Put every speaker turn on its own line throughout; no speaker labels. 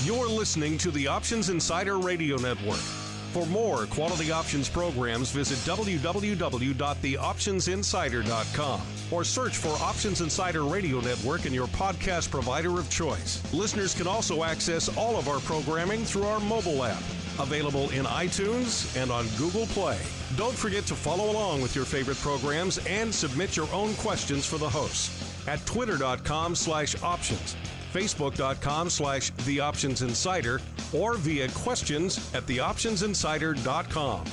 You're listening to the Options Insider Radio Network. For more quality options programs, visit www.theoptionsinsider.com or search for Options Insider Radio Network in your podcast provider of choice. Listeners can also access all of our programming through our mobile app, available in iTunes and on Google Play. Don't forget to follow along with your favorite programs and submit your own questions for the hosts at twitter.com/options, facebook.com/theoptionsinsider, or via questions at theoptionsinsider.com.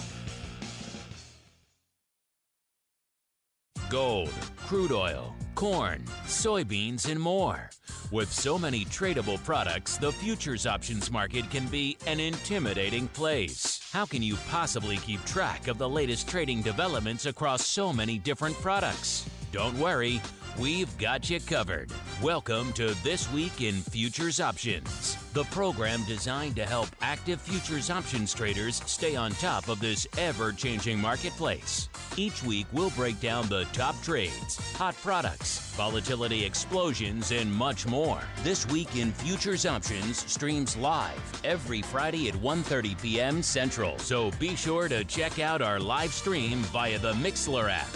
Gold, crude oil, corn, soybeans, and more. With so many tradable products, the futures options market can be an intimidating place. How can you possibly keep track of the latest trading developments across so many different products? Don't worry, we've got you covered. Welcome to This Week in Futures Options, the program designed to help active futures options traders stay on top of this ever-changing marketplace. Each week, we'll break down the top trades, hot products, volatility explosions, and much more. This Week in Futures Options streams live every Friday at 1:30 p.m. Central, so be sure to check out our live stream via the Mixlr app.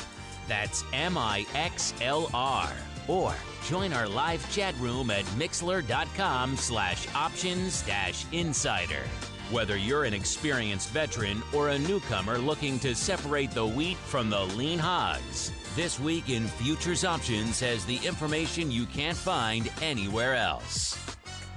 That's MIXLR. Or join our live chat room at mixlr.com/options-insider. Whether you're an experienced veteran or a newcomer looking to separate the wheat from the lean hogs, This Week in Futures Options has the information you can't find anywhere else.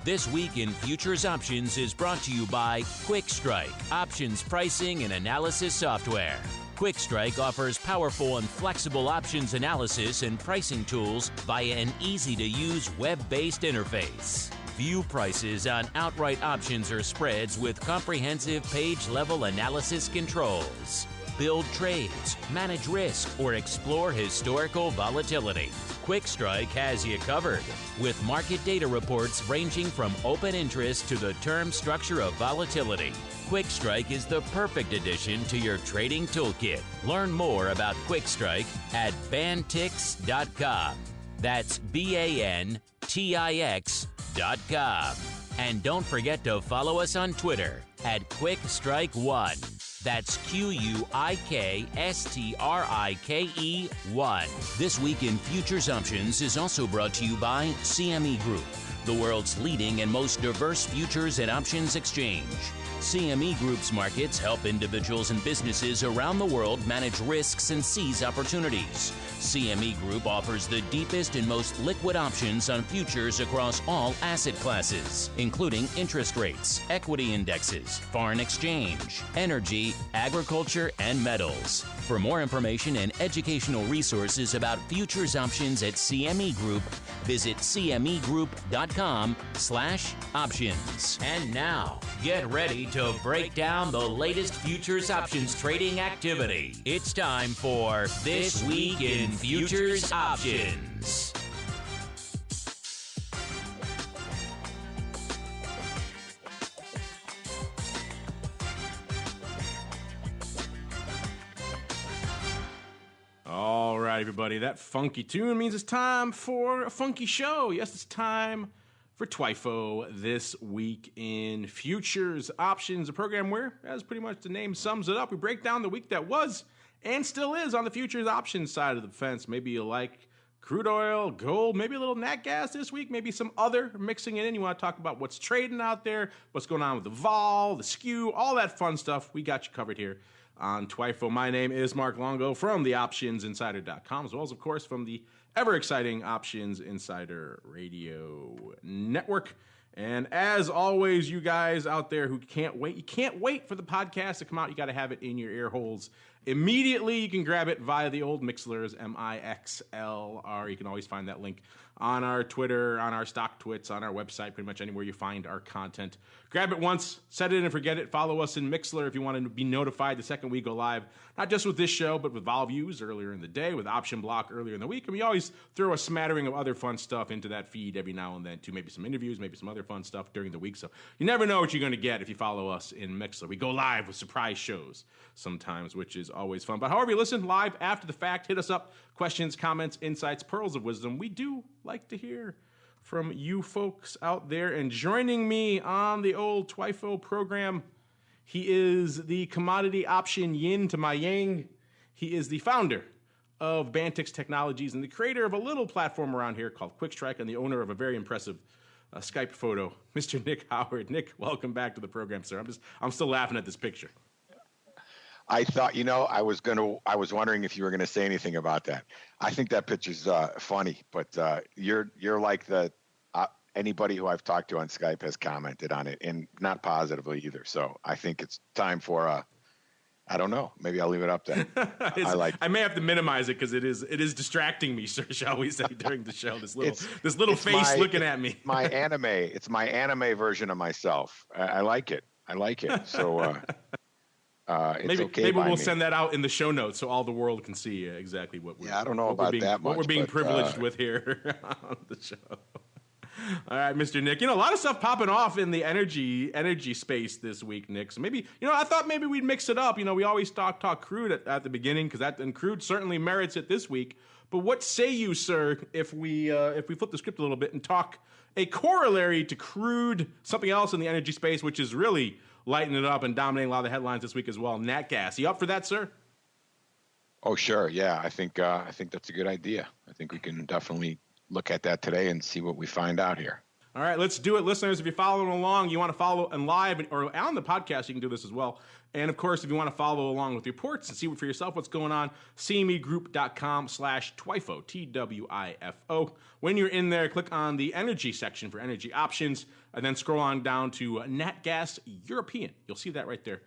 This Week in Futures Options is brought to you by QuickStrike, options pricing and analysis software. QuickStrike offers powerful and flexible options analysis and pricing tools via an easy-to-use web-based interface. View prices on outright options or spreads with comprehensive page-level analysis controls. Build trades, manage risk, or explore historical volatility. QuickStrike has you covered with market data reports ranging from open interest to the term structure of volatility. QuickStrike is the perfect addition to your trading toolkit. Learn more about QuickStrike at bantix.com. That's BANTIX.com. And don't forget to follow us on Twitter at QuickStrike1. That's QUIKSTRIKE1. This Week in Futures Options is also brought to you by CME Group, the world's leading and most diverse futures and options exchange. CME Group's markets help individuals and businesses around the world manage risks and seize opportunities. CME Group offers the deepest and most liquid options on futures across all asset classes, including interest rates, equity indexes, foreign exchange, energy, agriculture, and metals. For more information and educational resources about futures options at CME Group, visit cmegroup.com/options. And now, get ready to break down the latest futures options trading activity. It's time for This Week in Futures Options.
All right, everybody, that funky tune means it's time for a funky show. Yes, it's time for TWIFO, This Week in Futures Options, a program where, as pretty much the name sums it up, we break down the week that was and still is on the futures options side of the fence. Maybe you like crude oil, gold, maybe a little Nat Gas this week, maybe some other mixing it in. You want to talk about what's trading out there, what's going on with the vol, the skew, all that fun stuff. We got you covered here on TWIFO. My name is Mark Longo from theoptionsinsider.com, as well as, of course, from the ever-exciting Options Insider Radio Network. And as always, you guys out there who can't wait, you can't wait for the podcast to come out. You got to have it in your ear holes immediately. You can grab it via the old Mixlrs, MIXLR. You can always find that link on our Twitter, on our stock twits, on our website, pretty much anywhere you find our content. Grab it once, set it and forget it. Follow us in Mixlr if you want to be notified the second we go live, not just with this show, but with Vol Views earlier in the day, with Option Block earlier in the week. And we always throw a smattering of other fun stuff into that feed every now and then, too. Maybe some interviews, maybe some other fun stuff during the week. So you never know what you're going to get if you follow us in Mixlr. We go live with surprise shows sometimes, which is always fun. But however you listen live after the fact, hit us up. Questions, comments, insights, pearls of wisdom. We do like to hear from you folks out there. And joining me on the old Twifo program, he is the commodity option yin to my yang. He is the founder of Bantix Technologies and the creator of a little platform around here called QuickStrike and the owner of a very impressive Skype photo, Mr. Nick Howard. Nick, welcome back to the program, sir. I'm still laughing at this picture.
I thought, I was wondering if you were going to say anything about that. I think that picture's funny, but you're like anybody who I've talked to on Skype has commented on it, and not positively either. So I think it's time for I don't know. Maybe I'll leave it up then.
I may have to minimize it because it is distracting me, sir, shall we say, during the show. This little face looking at me.
It's my anime version of myself. I like it. So
maybe we'll send that out in the show notes so all the world can see exactly what we're.
Yeah, I don't know about that much.
What we're being privileged with here on the show. All right, Mr. Nick. A lot of stuff popping off in the energy space this week, Nick. So maybe, I thought maybe we'd mix it up. We always talk crude at the beginning and crude certainly merits it this week. But what say you, sir, if we flip the script a little bit and talk a corollary to crude, something else in the energy space, which is really lighting it up and dominating a lot of the headlines this week as well. Nat Gas. You up for that, sir?
Oh, sure. Yeah, I think that's a good idea. I think we can definitely look at that today and see what we find out here.
All right, let's do it. Listeners, if you're following along, you want to follow and live or on the podcast, you can do this as well. And of course, if you want to follow along with reports and see for yourself what's going on, cmegroup.com/Twifo, TWIFO. When you're in there, click on the energy section for energy options, and then scroll on down to Nat Gas European. You'll see that right there.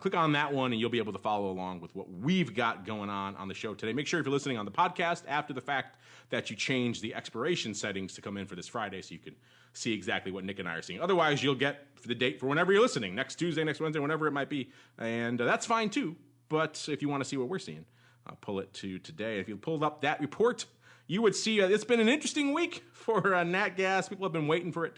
Click on that one, and you'll be able to follow along with what we've got going on the show today. Make sure if you're listening on the podcast after the fact that you change the expiration settings to come in for this Friday so you can see exactly what Nick and I are seeing. Otherwise, you'll get the date for whenever you're listening, next Tuesday, next Wednesday, whenever it might be. And that's fine, too. But if you want to see what we're seeing, pull it to today. If you pulled up that report, you would see it's been an interesting week for Nat Gas. People have been waiting for it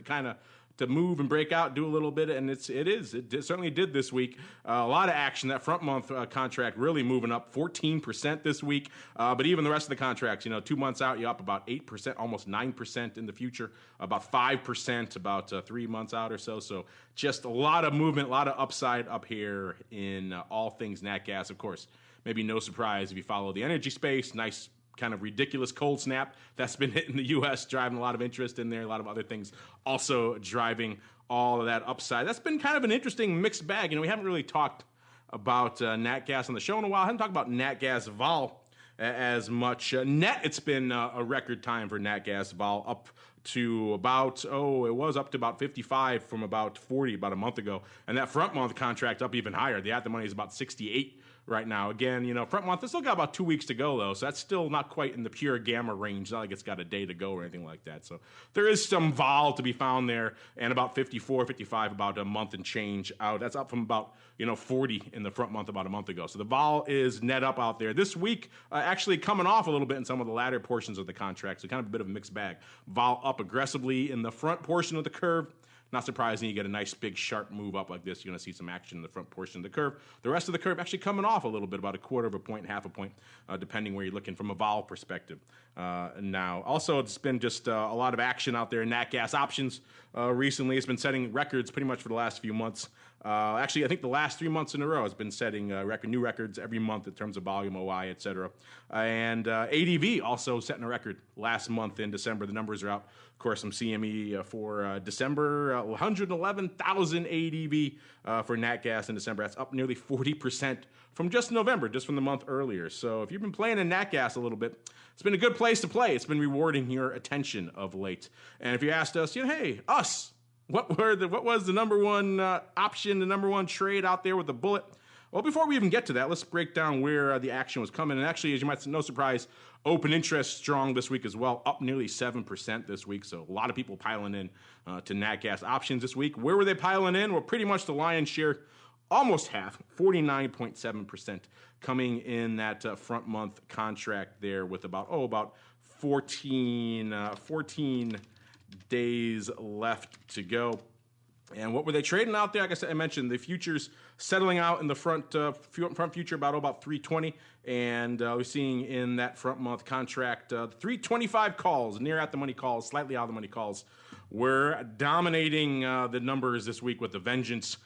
to move and break out, do a little bit, and it certainly did this week. A lot of action. That front month contract really moving up 14% this week. But even the rest of the contracts, 2 months out, you're up about 8%, almost 9% in the future, about 5%, about 3 months out or so. So just a lot of movement, a lot of upside up here in all things Nat Gas. Of course, maybe no surprise if you follow the energy space. Nice kind of ridiculous cold snap that's been hitting the U.S., driving a lot of interest in there, a lot of other things also driving all of that upside. That's been kind of an interesting mixed bag. We haven't really talked about Nat Gas on the show in a while. I haven't talked about Nat Gas Vol as much. Net, it's been a record time for Nat Gas Vol, up to about, it was up to about 55 from about 40 about a month ago. And that front month contract up even higher. The at the money is about 68 right now. Again, front month, it's still got about 2 weeks to go, though, so that's still not quite in the pure gamma range. Not like it's got a day to go or anything like that. So there is some vol to be found there, and about 54, 55, about a month and change out. That's up from about 40 in the front month about a month ago. So the vol is net up out there. This week, actually coming off a little bit in some of the latter portions of the contract, so kind of a bit of a mixed bag. Vol up aggressively in the front portion of the curve. Not surprising, you get a nice big sharp move up like this. You're going to see some action in the front portion of the curve. The rest of the curve actually coming off a little bit, about a quarter of a point, half a point, depending where you're looking from a vol perspective. Now, also, it's been just a lot of action out there in Nat Gas options recently. It's been setting records pretty much for the last few months. Actually, I think the last 3 months in a row has been setting new records every month in terms of volume, OI, et cetera. And ADV also setting a record last month in December. The numbers are out. Of course, some CME for December, 111,000 ADV for Nat Gas in December. That's up nearly 40% from just November, just from the month earlier. So if you've been playing in Nat Gas a little bit, it's been a good place to play. It's been rewarding your attention of late. And if you asked us, hey, us, what was the number one option, the number one trade out there with the bullet? Well, before we even get to that, let's break down where the action was coming. And actually, as you might say, no surprise, open interest strong this week as well, up nearly 7% this week. So a lot of people piling in to Nat Gas options this week. Where were they piling in? Well, pretty much the lion's share, almost half, 49.7% coming in that front month contract there with about 14 days left to go. And what were they trading out there? Like I said, I mentioned the futures settling out in the front future about 320, and we're seeing in that front month contract 325 calls, near at the money calls, slightly out of the money calls. We're dominating the numbers this week with a vengeance.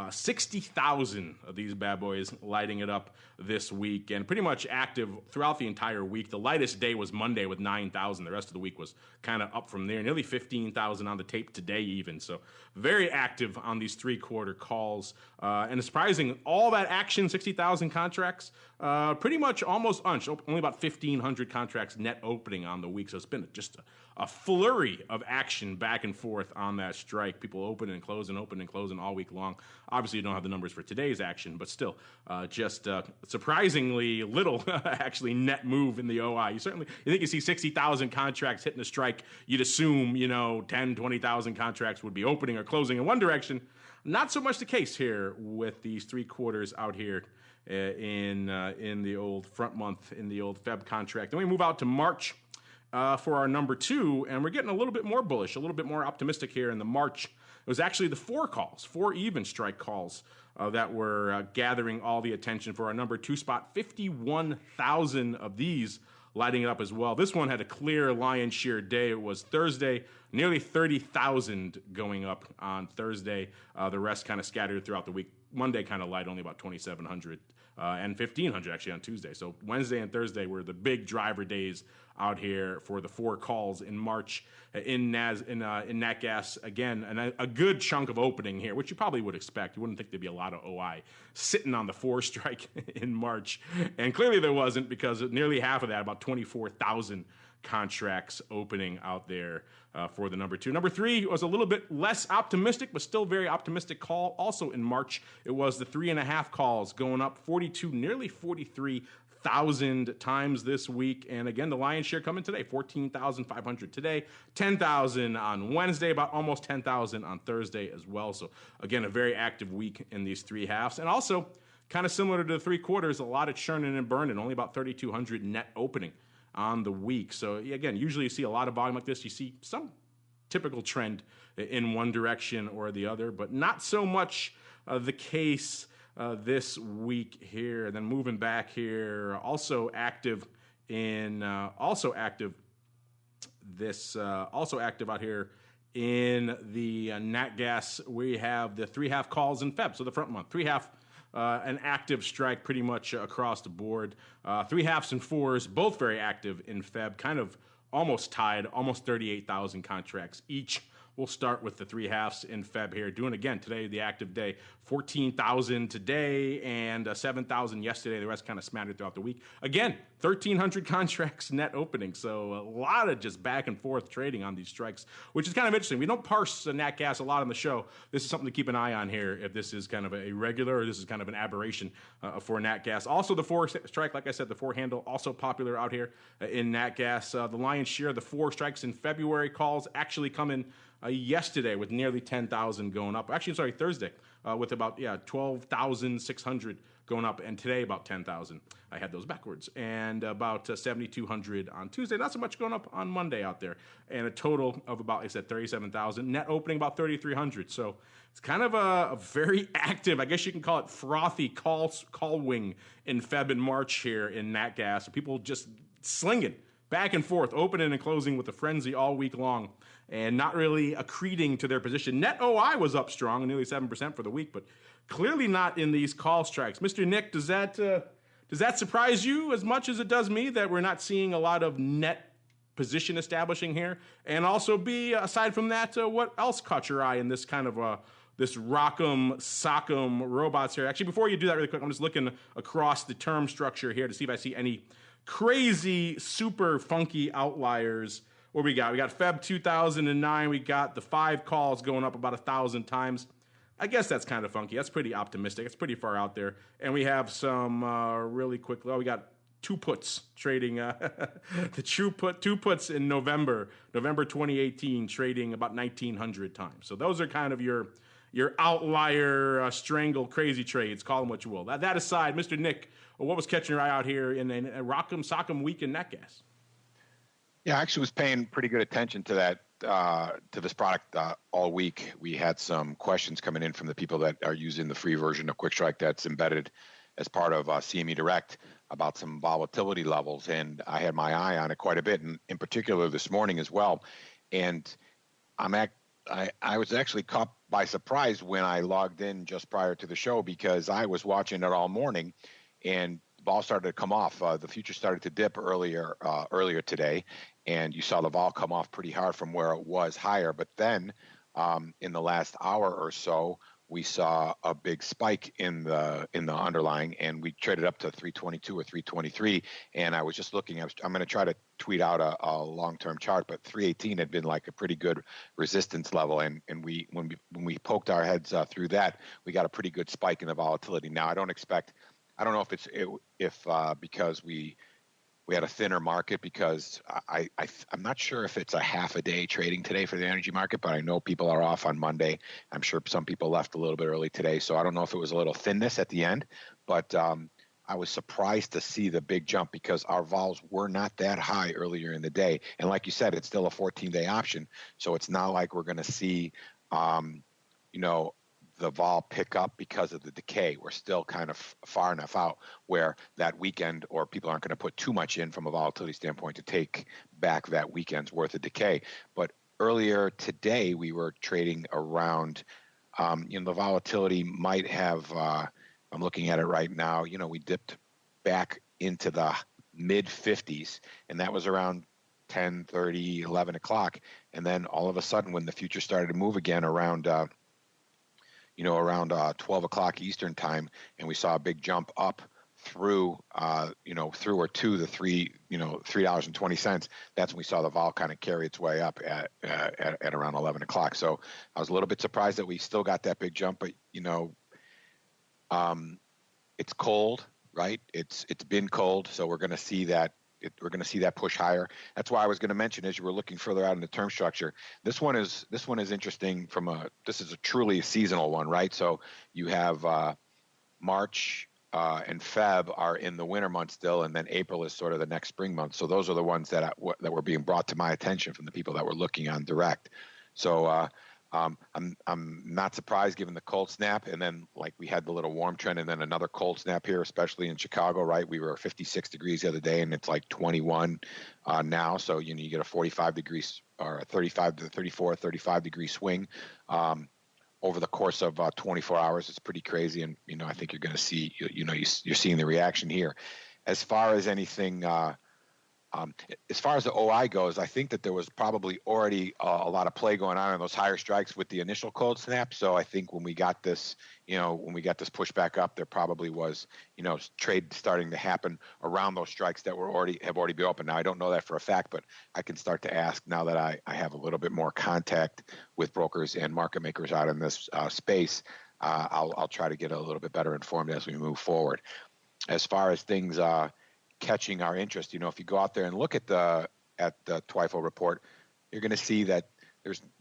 60,000 of these bad boys lighting it up this week, and pretty much active throughout the entire week. The lightest day was Monday with 9,000. The rest of the week was kind of up from there. Nearly 15,000 on the tape today even. So very active on these three-quarter calls. And surprising, all that action, 60,000 contracts, pretty much almost unched. Only about 1,500 contracts net opening on the week. So it's been just a flurry of action back and forth on that strike. People opening and closing all week long. Obviously, you don't have the numbers for today's action, but still, just surprisingly little actually net move in the OI. You think you see 60,000 contracts hitting a strike, you'd assume 10, 20,000 contracts would be opening or closing in one direction. Not so much the case here with these three quarters out here in the old front month in the old Feb contract. Then we move out to March. For our number two, and we're getting a little bit more bullish, a little bit more optimistic here in the March. It was actually the four even strike calls that were gathering all the attention for our number two spot. 51,000 of these lighting it up as well. This one had a clear lion's share day. It was Thursday, nearly 30,000 going up on Thursday. The rest kind of scattered throughout the week. Monday kind of light, only about 2,700. And 1,500 actually on Tuesday. So Wednesday and Thursday were the big driver days out here for the four calls in March in Nat Gas. Again, and a good chunk of opening here, which you probably would expect. You wouldn't think there'd be a lot of OI sitting on the four strike in March. And clearly there wasn't, because nearly half of that, about 24,000 contracts opening out there for the number two. Number three was a little bit less optimistic, but still very optimistic call. Also in March, it was the 3.5 calls going up 42, nearly 43,000 times this week. And again, the lion's share coming today, 14,500 today, 10,000 on Wednesday, about almost 10,000 on Thursday as well. So again, a very active week in these three halves. And also kind of similar to the three quarters, a lot of churning and burning, only about 3,200 net opening on the week. So again, usually you see a lot of volume like this. You see some typical trend in one direction or the other, but not so much the case this week here. And then moving back here, also active out here in the Nat Gas. We have the 3.5 calls in Feb, so the front month, 3.5. An active strike pretty much across the board. 3.5s and 4s, both very active in Feb, kind of almost tied, almost 38,000 contracts each. We'll start with the 3.5s in Feb here. Doing again today, the active day, 14,000 today and 7,000 yesterday. The rest kind of smattered throughout the week. Again, 1,300 contracts net opening. So a lot of just back and forth trading on these strikes, which is kind of interesting. We don't parse Nat Gas a lot on the show. This is something to keep an eye on here, if this is kind of a regular or this is kind of an aberration for Nat Gas. Also, the 4 strike, like I said, the 4 handle, also popular out here in Nat Gas. The lion's share of the 4 strikes in February calls actually come in yesterday with nearly 10,000 going up. Actually, sorry, Thursday with about 12,600 going up, and today about 10,000. I had those backwards, and about 7,200 on Tuesday. Not so much going up on Monday out there, and a total of about, like I said, 37,000. Net opening about 3,300. So it's kind of a very active, I guess you can call it frothy call wing in Feb and March here in Nat Gas. People just slinging back and forth, opening and closing with a frenzy all week long, and not really accreting to their position. Net OI was up strong, nearly 7% for the week, but clearly not in these call strikes. Mr. Nick, does that surprise you as much as it does me that we're not seeing a lot of net position establishing here? And also, aside from that, what else caught your eye in this kind of this rock'em sock'em robots here? Actually, before you do that really quick, I'm just looking across the term structure here to see if I see any crazy, super funky outliers. What we got? We got Feb 2009. We got the 5 calls going up about 1,000 times. I guess that's kind of funky. That's pretty optimistic. It's pretty far out there. And we have some really quick. We got 2 puts trading. The two puts in November 2018, trading about 1,900 times. So those are kind of your outlier, strangle, crazy trades. Call them what you will. That aside, Mr. Nick, what was catching your eye out here in a rock'em sock'em week in Nat Gas?
Yeah, I actually was paying pretty good attention to to this product all week. We had some questions coming in from the people that are using the free version of Quick Strike that's embedded as part of CME Direct about some volatility levels, and I had my eye on it quite a bit, and in particular this morning as well. And I was actually caught by surprise when I logged in just prior to the show, because I was watching it all morning, and the vol started to come off. The future started to dip earlier today, and you saw the vol come off pretty hard from where it was higher. But then in the last hour or so, we saw a big spike in the underlying, and we traded up to 322 or 323. And I was just looking. I'm going to try to tweet out a long-term chart, but 318 had been like a pretty good resistance level, and when we poked our heads through that, we got a pretty good spike in the volatility. Now I don't know if it's because we had a thinner market, because I'm not sure if it's a half a day trading today for the energy market, but I know people are off on Monday. I'm sure some people left a little bit early today, so I don't know if it was a little thinness at the end, but I was surprised to see the big jump, because our vols were not that high earlier in the day. And like you said, it's still a 14-day option, so it's not like we're going to see, the vol pick up because of the decay. We're still kind of far enough out where that weekend, or people aren't going to put too much in from a volatility standpoint to take back that weekend's worth of decay. But earlier today, we were trading around, the volatility might have, I'm looking at it right now, we dipped back into the mid 50s, and that was around 10:30, 11 o'clock. And then all of a sudden, when the future started to move again around 12 o'clock Eastern time, and we saw a big jump up through or to the $3.20. That's when we saw the vol kind of carry its way up at around 11 o'clock. So I was a little bit surprised that we still got that big jump, but it's cold, right? It's been cold, so we're going to see that. We're going to see that push higher. That's why I was going to mention, as you were looking further out in the term structure, this one is interesting this is a truly seasonal one, right? So you have March and Feb are in the winter months still, and then April is sort of the next spring month. So those are the ones that were being brought to my attention from the people that were looking on direct. So I'm not surprised given the cold snap, and then like we had the little warm trend, and then another cold snap here, especially in Chicago, right? We were 56 degrees the other day, and it's like 21 now. So you get a 45 degrees or a 35 to 34, 35 degree swing over the course of 24 hours. It's pretty crazy, and I think you're going to see you're seeing the reaction here. As far as anything. As far as the OI goes, I think that there was probably already a lot of play going on in those higher strikes with the initial cold snap. So I think when we got this, push back up, there probably was, trade starting to happen around those strikes that have already been open. Now I don't know that for a fact, but I can start to ask now that I have a little bit more contact with brokers and market makers out in this space. I'll try to get a little bit better informed as we move forward. As far as things catching our interest, if you go out there and look at the TWIFO report, you're going to see that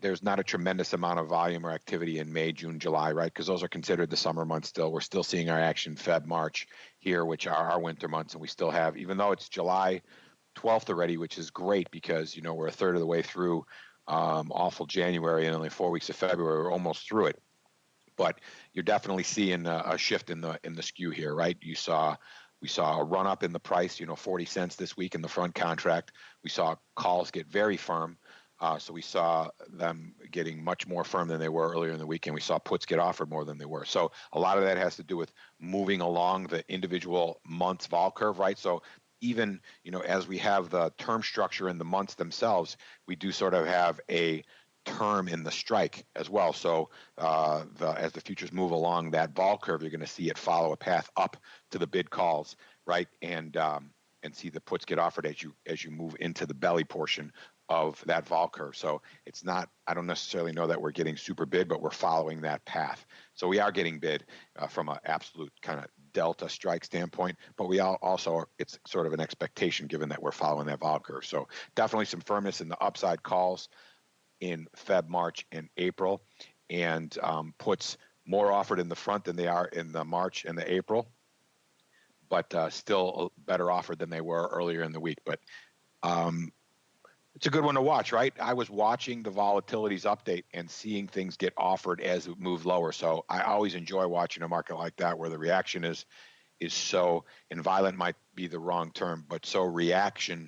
there's not a tremendous amount of volume or activity in May, June, July, right? Because those are considered the summer months still. We're still seeing our action Feb, March here, which are our winter months, and we still have, even though it's July 12th already, which is great because we're a third of the way through awful January and only 4 weeks of February. We're almost through it, but you're definitely seeing a shift in the skew here, right? We saw a run up in the price, 40 cents this week in the front contract. We saw calls get very firm. So we saw them getting much more firm than they were earlier in the weekend. We saw puts get offered more than they were. So a lot of that has to do with moving along the individual months vol curve, right? So even, as we have the term structure in the months themselves, we do sort of have a term in the strike as well. So as the futures move along that vol curve, you're going to see it follow a path up to the bid calls, right? And see the puts get offered as you move into the belly portion of that vol curve. So it's not, I don't necessarily know that we're getting super bid, but we're following that path. So we are getting bid from an absolute kind of delta strike standpoint, but we also, it's sort of an expectation given that we're following that vol curve. So definitely some firmness in the upside calls in Feb, March, and April, and puts more offered in the front than they are in the March and the April, but still better offered than they were earlier in the week. But It's a good one to watch, right? I was watching the volatilities update and seeing things get offered as it moved lower. So I always enjoy watching a market like that where the reaction is so, and violent might be the wrong term, but so reactionary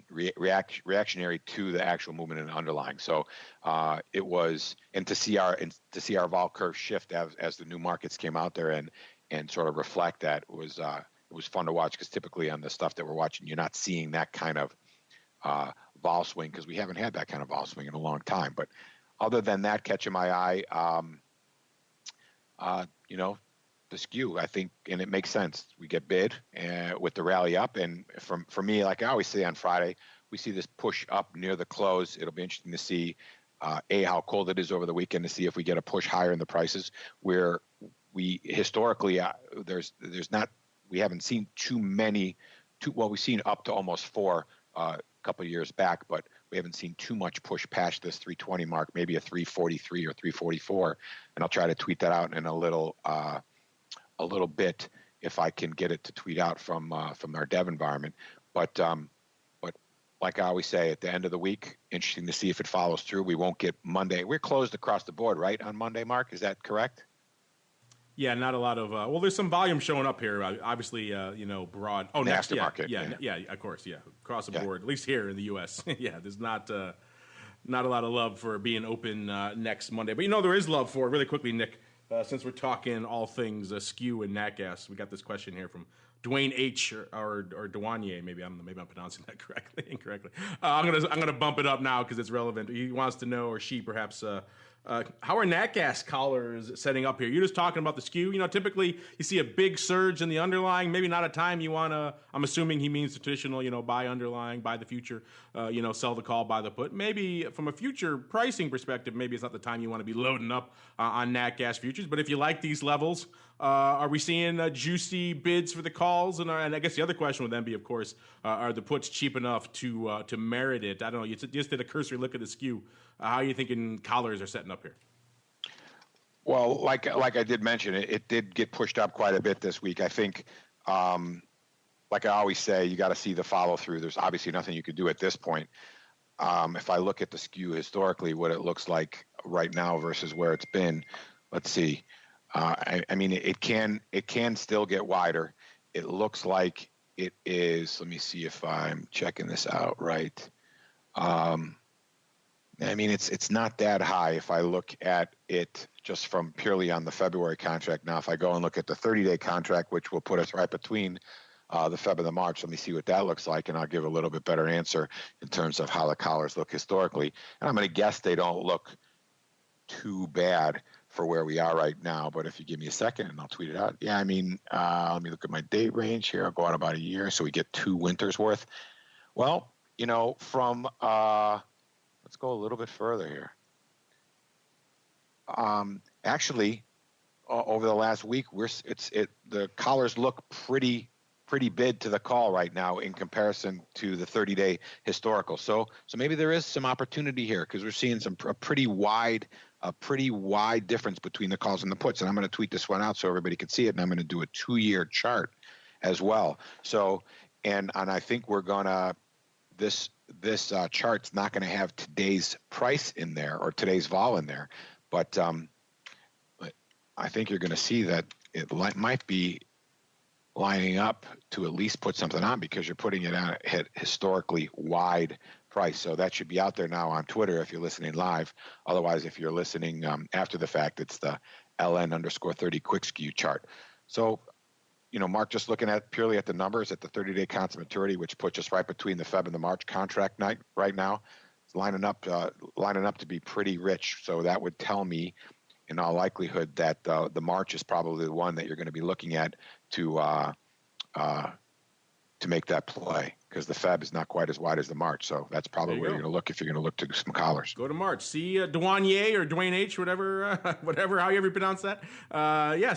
to the actual movement in the underlying. So it was, and to see our vol curve shift as the new markets came out there and sort of reflect that was it was fun to watch, because typically on the stuff that we're watching, you're not seeing that kind of vol swing, because we haven't had that kind of vol swing in a long time. But other than that catching my eye, the skew, I think, and it makes sense. We get bid with the rally up, and for me, like I always say on Friday, we see this push up near the close. It'll be interesting to see how cold it is over the weekend, to see if we get a push higher in the prices, where we historically we haven't seen we've seen up to almost 4 a couple of years back, but we haven't seen too much push past this 320 mark, maybe a 343 or 344, and I'll try to tweet that out in a little bit if I can get it to tweet out from our dev environment. But like I always say, at the end of the week, interesting to see if it follows through. We won't get Monday. We're closed across the board, right, on Monday, Mark? Is that correct?
Yeah, not a lot of. Well, there's some volume showing up here. Obviously, broad. Oh, next
aftermarket.
Yeah, of course, yeah, across the board. At least here in the U.S. Yeah, there's not a lot of love for being open next Monday. But there is love for it. Really quickly, Nick, since we're talking all things skew and Nat Gas, we got this question here from DWayneh H or DWayneh. Maybe I'm pronouncing that incorrectly. I'm gonna bump it up now because it's relevant. He wants to know, or she perhaps. How are Nat Gas collars setting up here? You're just talking about the skew. Typically you see a big surge in the underlying. Maybe not a time you want to. I'm assuming he means the traditional. Buy underlying, buy the future. Sell the call, buy the put. Maybe from a future pricing perspective, maybe it's not the time you want to be loading up on Nat Gas futures. But if you like these levels, are we seeing juicy bids for the calls? And I guess the other question would then be, of course, are the puts cheap enough to merit it? I don't know. You just did a cursory look at the skew. How are you thinking collars are setting up here?
Well, like I did mention, it did get pushed up quite a bit this week. I think, like I always say, you got to see the follow through. There's obviously nothing you could do at this point. If I look at the skew historically, what it looks like right now versus where it's been, let's see. I mean, it can still get wider. It looks like it is. Let me see if I'm checking this out right. I mean, it's not that high if I look at it just from purely on the February contract. Now, if I go and look at the 30-day contract, which will put us right between the Feb and the March, let me see what that looks like, and I'll give a little bit better answer in terms of how the collars look historically. And I'm going to guess they don't look too bad for where we are right now, but if you give me a second and I'll tweet it out. Yeah, I mean, let me look at my date range here. I'll go out about a year, so we get 2 winters worth. Well, from let's go a little bit further here. Actually, over the last week, the collars look pretty bid to the call right now in comparison to the 30-day historical. So maybe there is some opportunity here, because we're seeing a pretty wide difference between the calls and the puts. And I'm going to tweet this one out so everybody can see it. And I'm going to do a 2-year chart as well. So, and I think we're gonna this chart's not going to have today's price in there or today's vol in there, but I think you're going to see that it might be lining up to at least put something on, because you're putting it on at historically wide price. So that should be out there now on Twitter if you're listening live. Otherwise, if you're listening after the fact, it's the LN_30 quick skew chart. So, Mark, just looking at purely at the numbers at the 30-day constant maturity, which puts us right between the Feb and the March contract night right now, it's lining up to be pretty rich. So that would tell me, in all likelihood, that the March is probably the one that you're going to be looking at to make that play, because the Feb is not quite as wide as the March. So that's probably where you're going to look if you're going to look to some collars.
Go to March. See DWayneh or DWayneh H, whatever, however you pronounce that.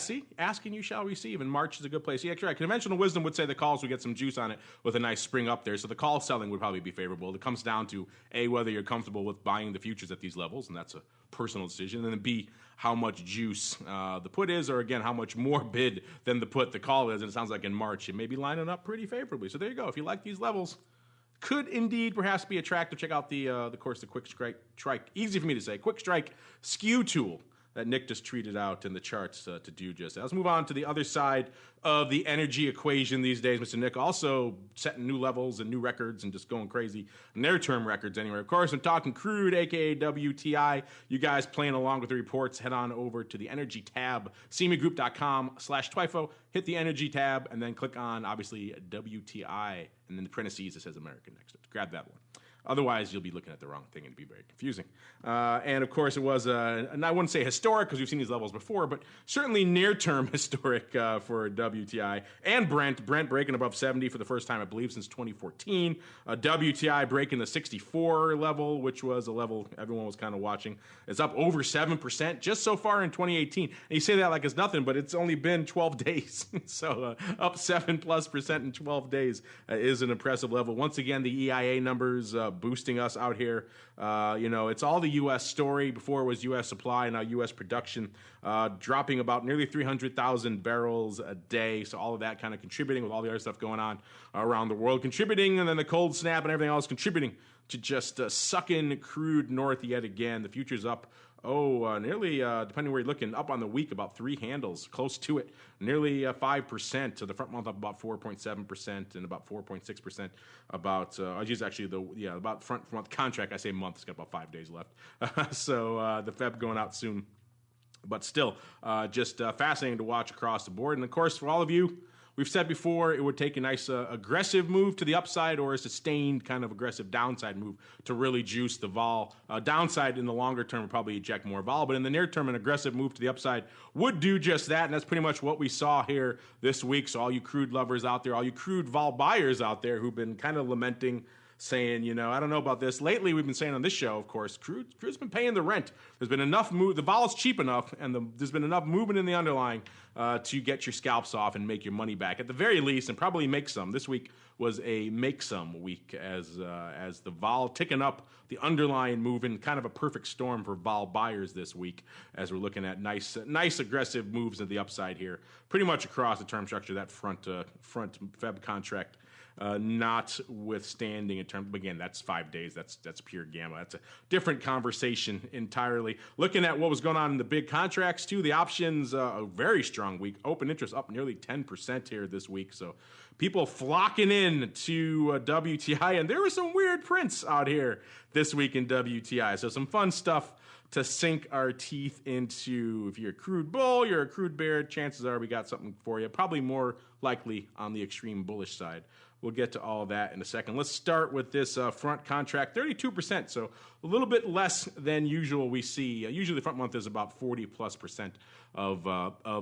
See, ask and you shall receive. And March is a good place. Yeah, right. Conventional wisdom would say the calls would get some juice on it with a nice spring up there. So the call selling would probably be favorable. It comes down to A, whether you're comfortable with buying the futures at these levels, and that's a personal decision. And then B, how much juice the put is, or again, how much more bid than the put the call is. And it sounds like in March, it may be lining up pretty favorably. So there you go. If you like these levels, could indeed perhaps be attractive. Check out the quick strike, easy for me to say, quick strike skew tool that Nick just tweeted out in the charts to do just that. Let's move on to the other side of the energy equation these days. Mr. Nick also setting new levels and new records and just going crazy. Near-term records anyway. Of course, I'm talking crude, a.k.a. WTI. You guys playing along with the reports, head on over to the energy tab, cmegroup.com/Twifo. Hit the energy tab and then click on, obviously, WTI. And then the parentheses, it says American next to it. Grab that one. Otherwise, you'll be looking at the wrong thing and it'd be very confusing. And of course, it was, and I wouldn't say historic because we've seen these levels before, but certainly near-term historic for WTI and Brent. Brent breaking above 70 for the first time, I believe, since 2014. WTI breaking the 64 level, which was a level everyone was kind of watching. It's up over 7% just so far in 2018. And you say that like it's nothing, but it's only been 12 days. So up 7+% in 12 days is an impressive level. Once again, the EIA numbers boosting us out here. It's all the U.S. story. Before it was U.S. supply, now U.S. production, dropping about nearly 300,000 barrels a day. So all of that kind of contributing with all the other stuff going on around the world, contributing, and then the cold snap and everything else contributing to just sucking crude north yet again. The future's up. Nearly, depending where you're looking, up on the week, about 3 handles, close to it, nearly 5%. So the front month up about 4.7% and about 4.6% about, about front month contract. I say month, it's got about 5 days left. So the Feb going out soon. But still, just fascinating to watch across the board. And of course, for all of you, we've said before it would take a nice aggressive move to the upside or a sustained kind of aggressive downside move to really juice the vol. Downside in the longer term would probably eject more vol, but in the near term, an aggressive move to the upside would do just that, and that's pretty much what we saw here this week. So all you crude lovers out there, all you crude vol buyers out there who've been kind of lamenting, saying, I don't know about this. Lately, we've been saying on this show, of course, crude's been paying the rent. There's been enough move. The vol is cheap enough, and there's been enough movement in the underlying to get your scalps off and make your money back at the very least, and probably make some. This week was a make some week as the vol ticking up, the underlying moving, kind of a perfect storm for vol buyers this week as we're looking at nice aggressive moves at the upside here, pretty much across the term structure. That front Feb contract. Notwithstanding in terms, again, that's 5 days. That's pure gamma. That's a different conversation entirely. Looking at what was going on in the big contracts too, the options, a very strong week. Open interest up nearly 10% here this week. So people flocking in to WTI, and there were some weird prints out here this week in WTI. So some fun stuff to sink our teeth into. If you're a crude bull, you're a crude bear, chances are we got something for you. Probably more likely on the extreme bullish side. We'll get to all of that in a second. Let's start with this front contract, 32%, so a little bit less than usual we see. Usually the front month is about 40+% of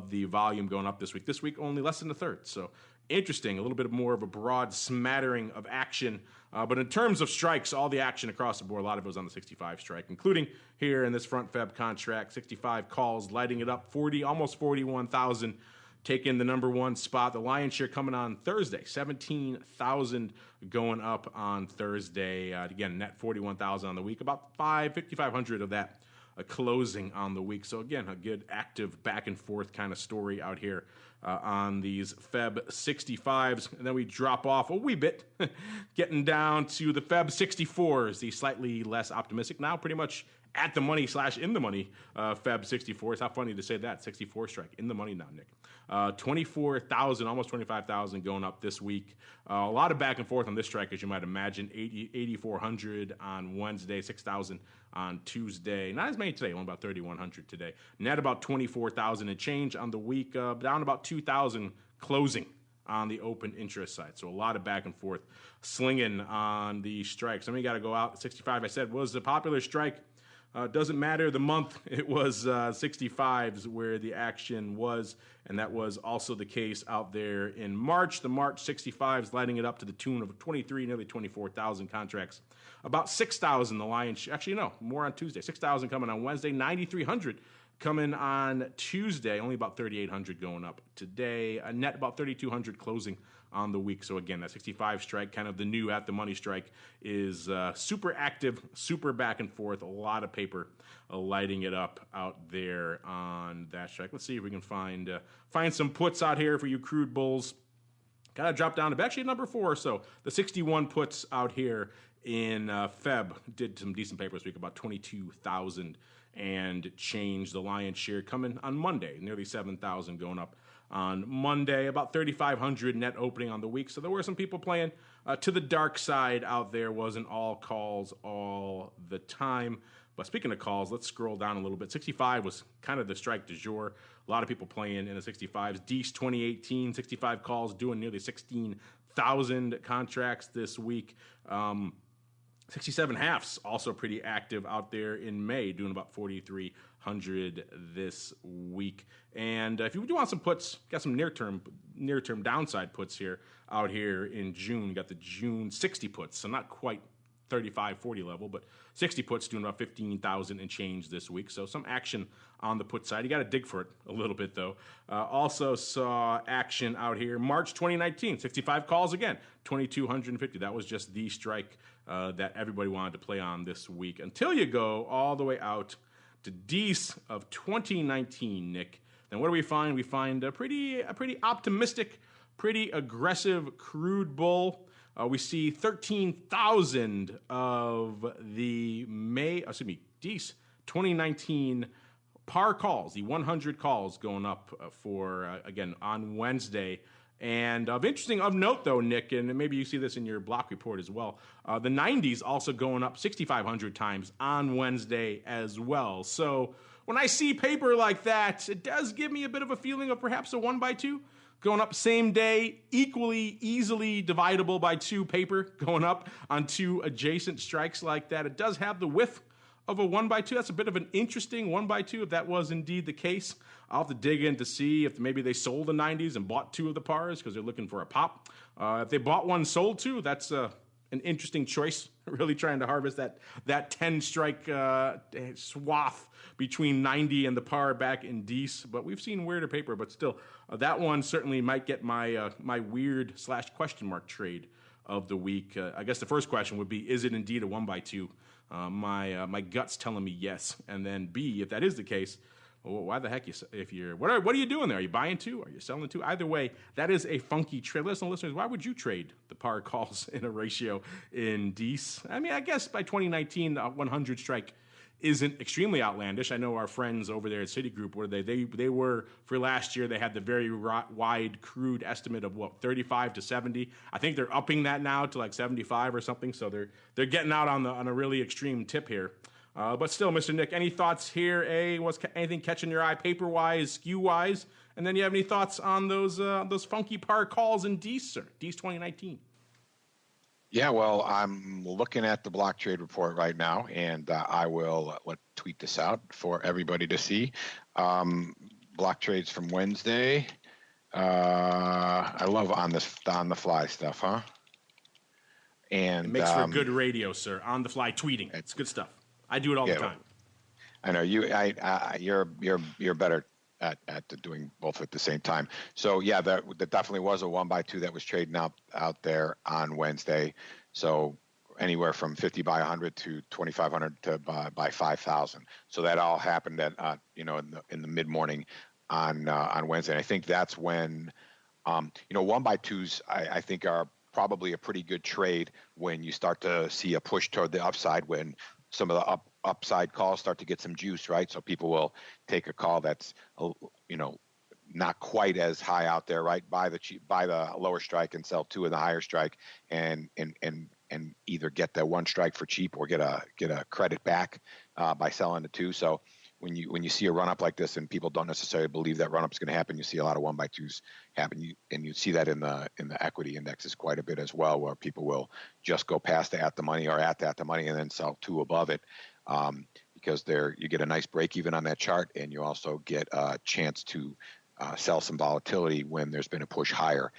the volume going up this week. This week, only less than a third, so interesting, a little bit more of a broad smattering of action. But in terms of strikes, all the action across the board, a lot of it was on the 65 strike, including here in this front Feb contract, 65 calls, lighting it up, almost 41,000. Taking the number one spot. The lion's share coming on Thursday, 17,000 going up on Thursday. Again, net 41,000 on the week, about 5,500 of that closing on the week. So again, a good active back and forth kind of story out here on these Feb 65s. And then we drop off a wee bit, getting down to the Feb 64s, the slightly less optimistic, now pretty much at the money / in the money Feb 64. It's how funny to say that, 64 strike, in the money now, Nick. 24,000, almost 25,000 going up this week. A lot of back and forth on this strike, as you might imagine. 8,400 on Wednesday, 6,000 on Tuesday. Not as many today, only about 3,100 today. Net about 24,000 and change on the week, down about 2,000 closing on the open interest side. So a lot of back and forth slinging on the strikes. Then we got to go out. 65, I said, was a popular strike. Doesn't matter the month, it was 65s where the action was, and that was also the case out there in March. The March 65s lighting it up to the tune of 23, nearly 24,000 contracts. About 6,000 the lion's, actually no, more on Tuesday. 6,000 coming on Wednesday, 9,300 coming on Tuesday, only about 3,800 going up today. A net about 3,200 closing on the week. So again, that 65 strike, kind of the new at the money strike, is super active, super back and forth, a lot of paper lighting it up out there on that strike. Let's see if we can find some puts out here for you crude bulls. Got to drop down to actually number 4. So the 61 puts out here in Feb did some decent paper this week, about 22,000 and change. The lion's share coming on Monday, nearly 7,000 going up on Monday, about 3,500 net opening on the week. So there were some people playing to the dark side out there. Wasn't all calls all the time. But speaking of calls, let's scroll down a little bit. 65 was kind of the strike du jour. A lot of people playing in the 65s. Dees 2018, 65 calls, doing nearly 16,000 contracts this week. 67 halves, also pretty active out there in May, doing about 4,300 this week. And if you do want some puts, got some near-term downside puts here out here in June. You got the June 60 puts, so not quite 35, 40 level, but 60 puts doing about 15,000 and change this week. So some action on the put side. You got to dig for it a little bit, though. Also saw action out here. March 2019, 65 calls again, 2,250. That was just the strike that everybody wanted to play on this week. Until you go all the way out to Dees of 2019, Nick. Then what do we find? We find a pretty optimistic, pretty aggressive crude bull. We see 13,000 of the Dees 2019 par calls, the 100 calls going up for, again, on Wednesday. And of note, though, Nick, and maybe you see this in your block report as well, the 90s also going up 6,500 times on Wednesday as well. So when I see paper like that, it does give me a bit of a feeling of perhaps a 1x2. Going up same day, equally easily dividable by 2 paper going up on 2 adjacent strikes like that. It does have the width of a 1x2. That's a bit of an interesting 1x2 if that was indeed the case. I'll have to dig in to see if maybe they sold the 90s and bought 2 of the pars because they're looking for a pop. If they bought 1, sold 2, that's an interesting choice. Really trying to harvest that 10 strike swath between 90 and the par back in Dees. But we've seen weirder paper, but still, that one certainly might get my my weird / question mark trade of the week. I guess the first question would be, is it indeed a 1x2? My gut's telling me yes. And then B, if that is the case, well, why the heck what are you doing there? Are you buying 2? Are you selling 2? Either way, that is a funky trade. Listen, listeners, why would you trade the par calls in a ratio in Dees? I mean, I guess by 2019, the 100 strike isn't extremely outlandish. I know our friends over there at Citigroup, where they were for last year, they had the very wide crude estimate of 35 to 70. I think they're upping that now to like 75 or something. So they're getting out on a really extreme tip here. But still, Mr. Nick, any thoughts here? Was anything catching your eye paper-wise, skew-wise? And then you have any thoughts on those funky par calls in Dees, sir? Dees 2019.
Yeah, well, I'm looking at the block trade report right now, and I will tweet this out for everybody to see. Block trades from Wednesday. I love on the fly stuff, huh? And
it makes for good radio, sir. On the fly tweeting. It's good stuff. I do it all the time.
I know you. You're better at doing both at the same time. So yeah, that definitely was a 1x2 that was trading out there on Wednesday. So anywhere from 50 by 100 to 2,500 to by 5,000. So that all happened at in the mid morning on Wednesday. And I think that's when 1x2s I think are probably a pretty good trade when you start to see a push toward the upside, when some of the upside calls start to get some juice, right? So people will take a call that's, not quite as high out there, right? Buy the lower strike and sell 2 in the higher strike, and either get that 1 strike for cheap or get a credit back by selling the 2. So when you see a run up like this and people don't necessarily believe that run up is going to happen, you see a lot of 1x2s happen. You see that in the equity indexes quite a bit as well, where people will just go past at the money and then sell 2 above it, because you get a nice break even on that chart, and you also get a chance to sell some volatility when there's been a push higher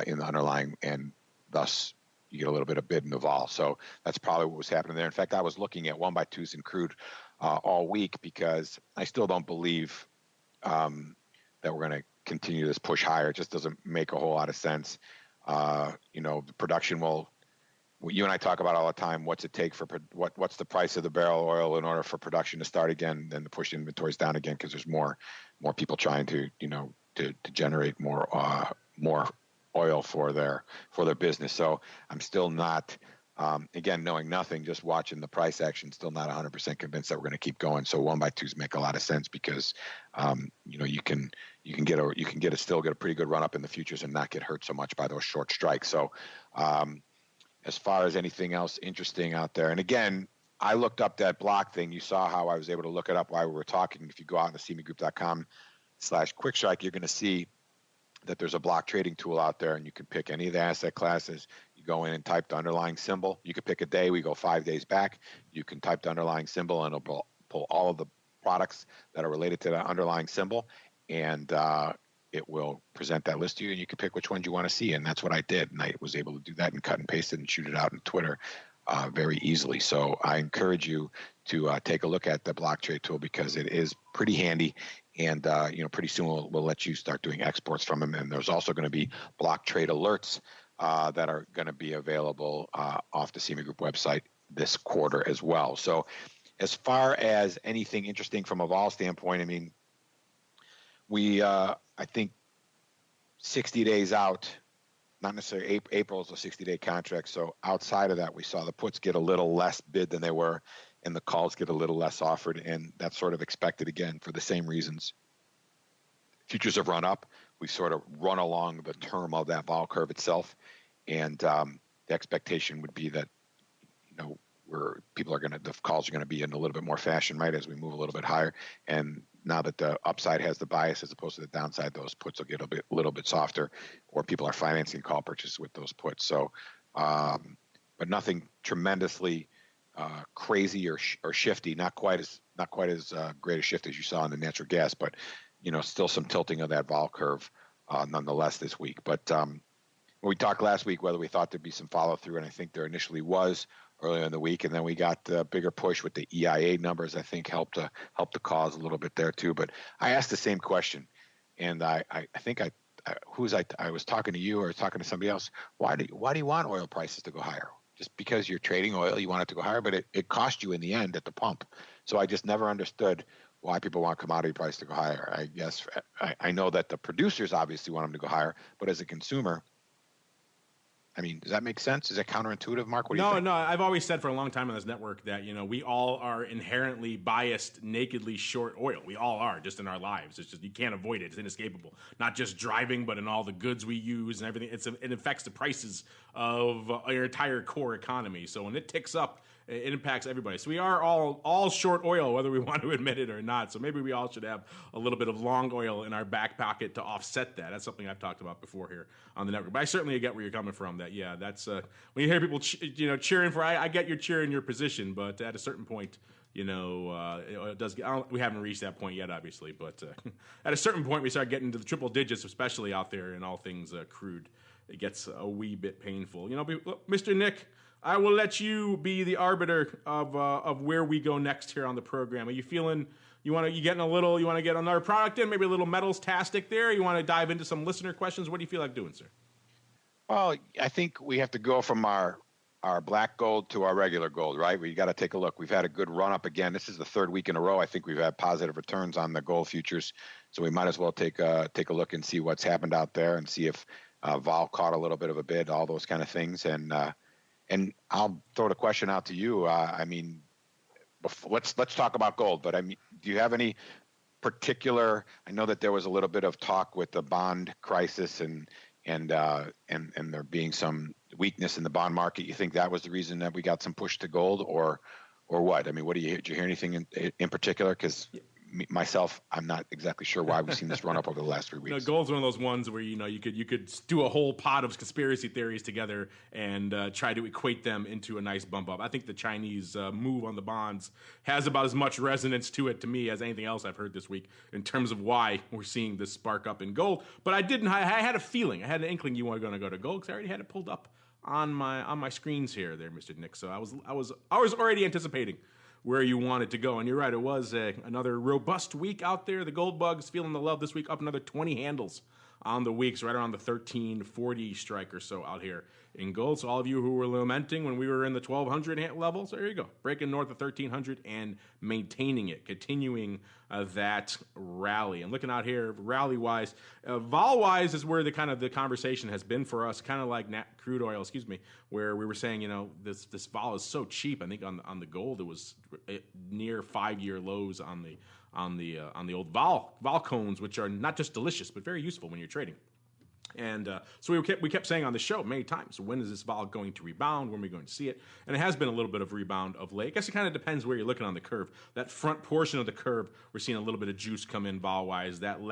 in the underlying, and thus you get a little bit of bid in the vol. So that's probably what was happening there. In fact, I was looking at 1x2s in crude all week, because I still don't believe that we're going to continue this push higher. It just doesn't make a whole lot of sense. The production will. You and I talk about all the time. What's it take for what's the price of the barrel of oil in order for production to start again? Then to push the inventories down again, because there's more people trying to to generate more oil for their business. So I'm still not, again, knowing nothing, just watching the price action, still not 100% convinced that we're going to keep going. So 1x2s make a lot of sense because you can still get a pretty good run up in the futures and not get hurt so much by those short strikes. So as far as anything else interesting out there, and again, I looked up that block thing. You saw how I was able to look it up while we were talking. If you go out to cmegroup.com/quickshark, you're going to see that there's a block trading tool out there, and you can pick any of the asset classes. You go in and type the underlying symbol. You can pick a day. We go 5 days back. You can type the underlying symbol, and it'll pull all of the products that are related to that underlying symbol, and it will present that list to you, and you can pick which ones you want to see. And that's what I did, and I was able to do that and cut and paste it and shoot it out on Twitter very easily. So I encourage you to take a look at the block trade tool because it is pretty handy. And pretty soon we'll let you start doing exports from them. And there's also going to be block trade alerts that are going to be available off the CME Group website this quarter as well. So as far as anything interesting from a vol standpoint, I mean, we I think 60 days out. Not necessarily April is a 60-day contract. So outside of that, we saw the puts get a little less bid than they were, and the calls get a little less offered, and that's sort of expected again for the same reasons. Futures have run up. We sort of run along the term of that vol curve itself, and the expectation would be that the calls are going to be in a little bit more fashion, right, as we move a little bit higher. And now that the upside has the bias as opposed to the downside, those puts will get a little bit softer, or people are financing call purchases with those puts. So, but nothing tremendously crazy or shifty. Not quite as great a shift as you saw in the natural gas, but still some tilting of that vol curve nonetheless this week. But when we talked last week whether we thought there'd be some follow through, and I think there initially was earlier in the week, and then we got the bigger push with the EIA numbers. I think helped the cause a little bit there too. But I asked the same question, and I think I was talking to you or talking to somebody else. Why do you want oil prices to go higher? Just because you're trading oil, you want it to go higher, but it cost you in the end at the pump. So I just never understood why people want commodity price to go higher. I guess I know that the producers obviously want them to go higher, but as a consumer, I mean, does that make sense? Is that counterintuitive, Mark? What do you think?
No. I've always said for a long time on this network that, we all are inherently biased, nakedly short oil. We all are, just in our lives. It's just, you can't avoid it. It's inescapable. Not just driving, but in all the goods we use and everything. It affects the prices of our entire core economy. So when it ticks up, it impacts everybody. So we are all short oil, whether we want to admit it or not. So maybe we all should have a little bit of long oil in our back pocket to offset that. That's something I've talked about before here on the network. But I certainly get where you're coming from. That that's when you hear people cheering for. I get your cheering your position, but at a certain point, it does. We haven't reached that point yet, obviously. But at a certain point, we start getting into the triple digits, especially out there in all things crude. It gets a wee bit painful. Mr. Nick, I will let you be the arbiter of where we go next here on the program. Are you feeling you want to get another product in, maybe a little metals-tastic there? You want to dive into some listener questions? What do you feel like doing, sir?
Well, I think we have to go from our black gold to our regular gold, right? We got to take a look. We've had a good run up again. This is the third week in a row. I think we've had positive returns on the gold futures, so we might as well take a look and see what's happened out there and see if vol caught a little bit of a bid, all those kind of things. And I'll throw the question out to you. Let's talk about gold. But do you have any particular? I know that there was a little bit of talk with the bond crisis and there being some weakness in the bond market. You think that was the reason that we got some push to gold, or what? I mean, did you hear anything in particular? Because myself, I'm not exactly sure why we've seen this run up over the last 3 weeks.
Gold's one of those ones where you could do a whole pot of conspiracy theories together and try to equate them into a nice bump up. I think the Chinese move on the bonds has about as much resonance to it to me as anything else I've heard this week in terms of why we're seeing this spark up in gold. But I had a feeling, I had an inkling you were going to go to gold because I already had it pulled up on my screens here, there, Mr. Nick. So I was already anticipating where you wanted to go. And you're right, it was another robust week out there. The gold bugs feeling the love this week, up another 20 handles on the week. So right around the 1340 strike or so out here in gold. So all of you who were lamenting when we were in the 1200 level, so there you go. Breaking north of 1300 and maintaining it, continuing that rally. And looking out here, rally-wise, vol-wise is where the conversation has been for us, kind of like crude oil, where we were saying, this vol is so cheap. I think on the gold, it was near 5-year lows on the old vol cones, which are not just delicious, but very useful when you're trading. And so we kept saying on the show many times, when is this vol going to rebound? When are we going to see it? And it has been a little bit of rebound of late. I guess it kind of depends where you're looking on the curve. That front portion of the curve, we're seeing a little bit of juice come in vol-wise. That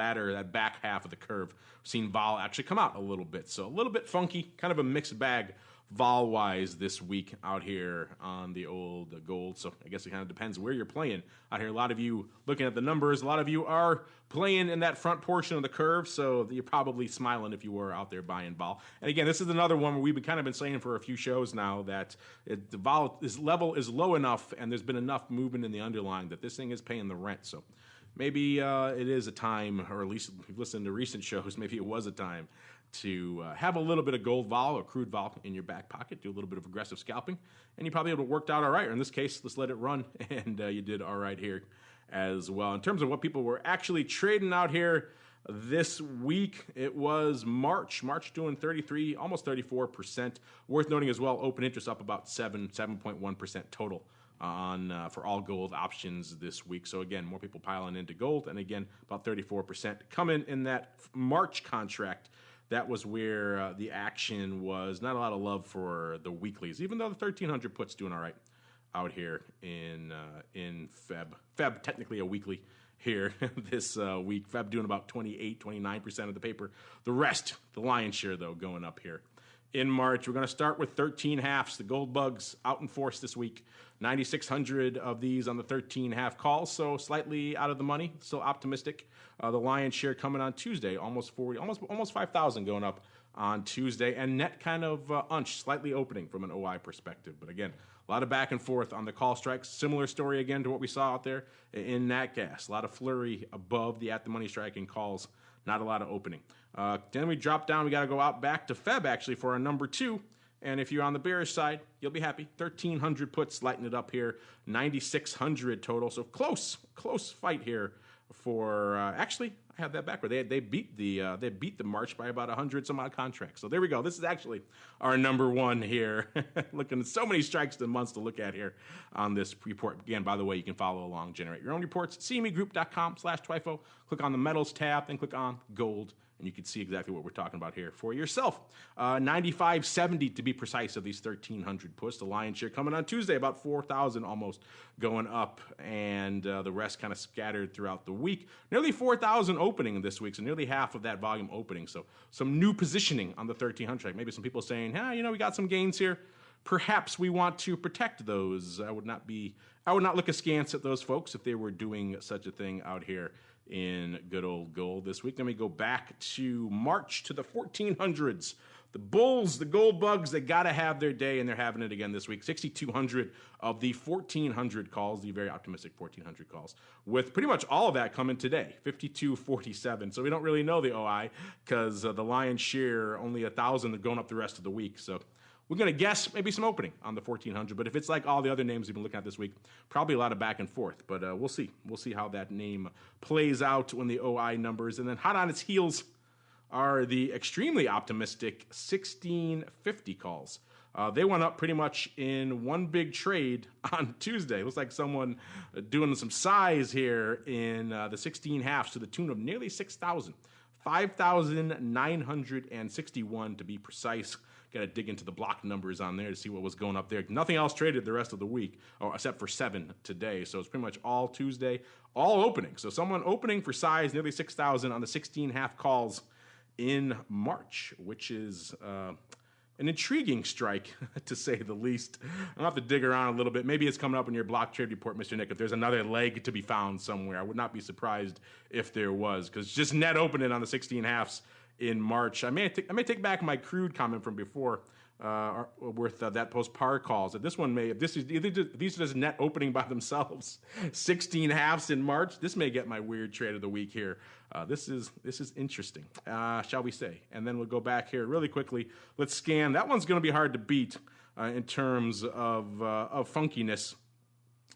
back half of the curve, we're seeing vol actually come out a little bit. So a little bit funky, kind of a mixed bag vol-wise this week out here on the old gold. So I guess it kind of depends where you're playing out here. A lot of you looking at the numbers, a lot of you are playing in that front portion of the curve, so you're probably smiling if you were out there buying vol. And again, this is another one where we've been saying for a few shows now that the vol level is low enough and there's been enough movement in the underlying that this thing is paying the rent. So maybe it is a time, or at least if you've listened to recent shows, maybe it was a time to have a little bit of gold vol or crude vol in your back pocket, do a little bit of aggressive scalping, and you probably would have worked out all right. Or in this case, let's let it run, and you did all right here as well. In terms of what people were actually trading out here this week, it was March doing 33, almost 34%. Worth noting as well, open interest up about 7.1% total on for all gold options this week. So again, more people piling into gold, and again, about 34% coming in that March contract. That was where the action was. Not a lot of love for the weeklies, even though the 1300 put's doing all right out here in Feb. Feb, technically a weekly here this week. Feb doing about 29% of the paper. The rest, the lion's share, though, going up here in March. We're going to start with 13 halves. The gold bugs out in force this week. 9,600 of these on the 13 half calls, so slightly out of the money, still optimistic. The lion's share coming on Tuesday, almost 5,000 going up on Tuesday, and net kind of slightly opening from an OI perspective. But again, a lot of back and forth on the call strikes. Similar story again to what we saw out there in Nat Gas. A lot of flurry above the at-the-money striking calls, not a lot of opening. Then we drop down. We got to go out back to Feb, actually, for our number 2. And if you're on the bearish side, you'll be happy. 1,300 puts, lighten it up here. 9,600 total. So close fight here for actually, I have that backward. They beat the March by about 100 some odd contracts. So there we go. This is actually our number 1 here. Looking at so many strikes and months to look at here on this report. Again, by the way, you can follow along, generate your own reports. cmegroup.com/TWIFO. Click on the metals tab, then click on gold, and you can see exactly what we're talking about here for yourself. 9570 to be precise of these 1,300 puts. The lion's share coming on Tuesday, about 4,000 almost going up, and the rest kind of scattered throughout the week. Nearly 4,000 opening this week, so nearly half of that volume opening. So some new positioning on the 1,300. Maybe some people saying, we got some gains here. Perhaps we want to protect those. I would not look askance at those folks if they were doing such a thing out here in good old gold this week. Then we go back to March to the 1400s. The bulls, the gold bugs, they got to have their day, and they're having it again this week. 6,200 of the 1,400 calls, the very optimistic 1,400 calls, with pretty much all of that coming today, 52.47. So we don't really know the OI because the lion's share, only 1,000 going up the rest of the week. So we're going to guess maybe some opening on the 1,400, but if it's like all the other names we've been looking at this week, probably a lot of back and forth. But we'll see. We'll see how that name plays out when the OI numbers. And then hot on its heels are the extremely optimistic 1,650 calls. They went up pretty much in one big trade on Tuesday. Looks like someone doing some size here in the 16 halves to the tune of nearly 6,000. 5,961 to be precise. Got to dig into the block numbers on there to see what was going up there. Nothing else traded the rest of the week, except for 7 today. So it's pretty much all Tuesday, all opening. So someone opening for size, nearly 6,000 on the 16 half calls in March, which is an intriguing strike, to say the least. I'll have to dig around a little bit. Maybe it's coming up in your block trade report, Mr. Nick, if there's another leg to be found somewhere. I would not be surprised if there was, because just net opening on the 16 halves in March. I may take back my crude comment from before. are worth that post par calls. This one may, if these are just net opening by themselves, 16 halves in March. This may get my weird trade of the week here. This is interesting, shall we say? And then we'll go back here really quickly. Let's scan. That one's going to be hard to beat in terms of funkiness.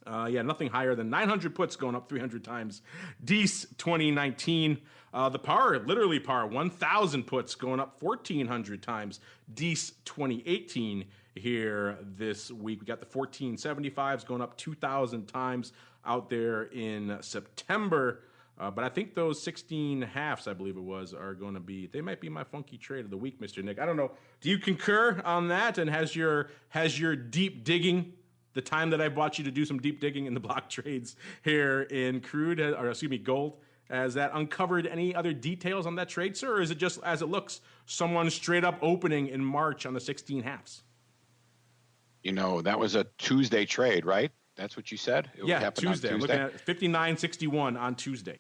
Nothing higher than 900 puts going up 300 times. Dees 2019. The par, literally par, 1,000 puts going up 1,400 times. Dees 2018 here this week. We got the 1475s going up 2,000 times out there in September. But I think those 16 halves, I believe it was, are going to be, they might be my funky trade of the week, Mr. Nick. I don't know. Do you concur on that? And has your deep digging, the time that I've watched you to do some deep digging in the block trades here in Crude, or excuse me, Gold, has that uncovered any other details on that trade, sir? Or is it just, as it looks, someone straight up opening in March on the 16 halves?
That was a Tuesday trade, right? That's what you said?
Tuesday. I'm looking at 59.61 on Tuesday.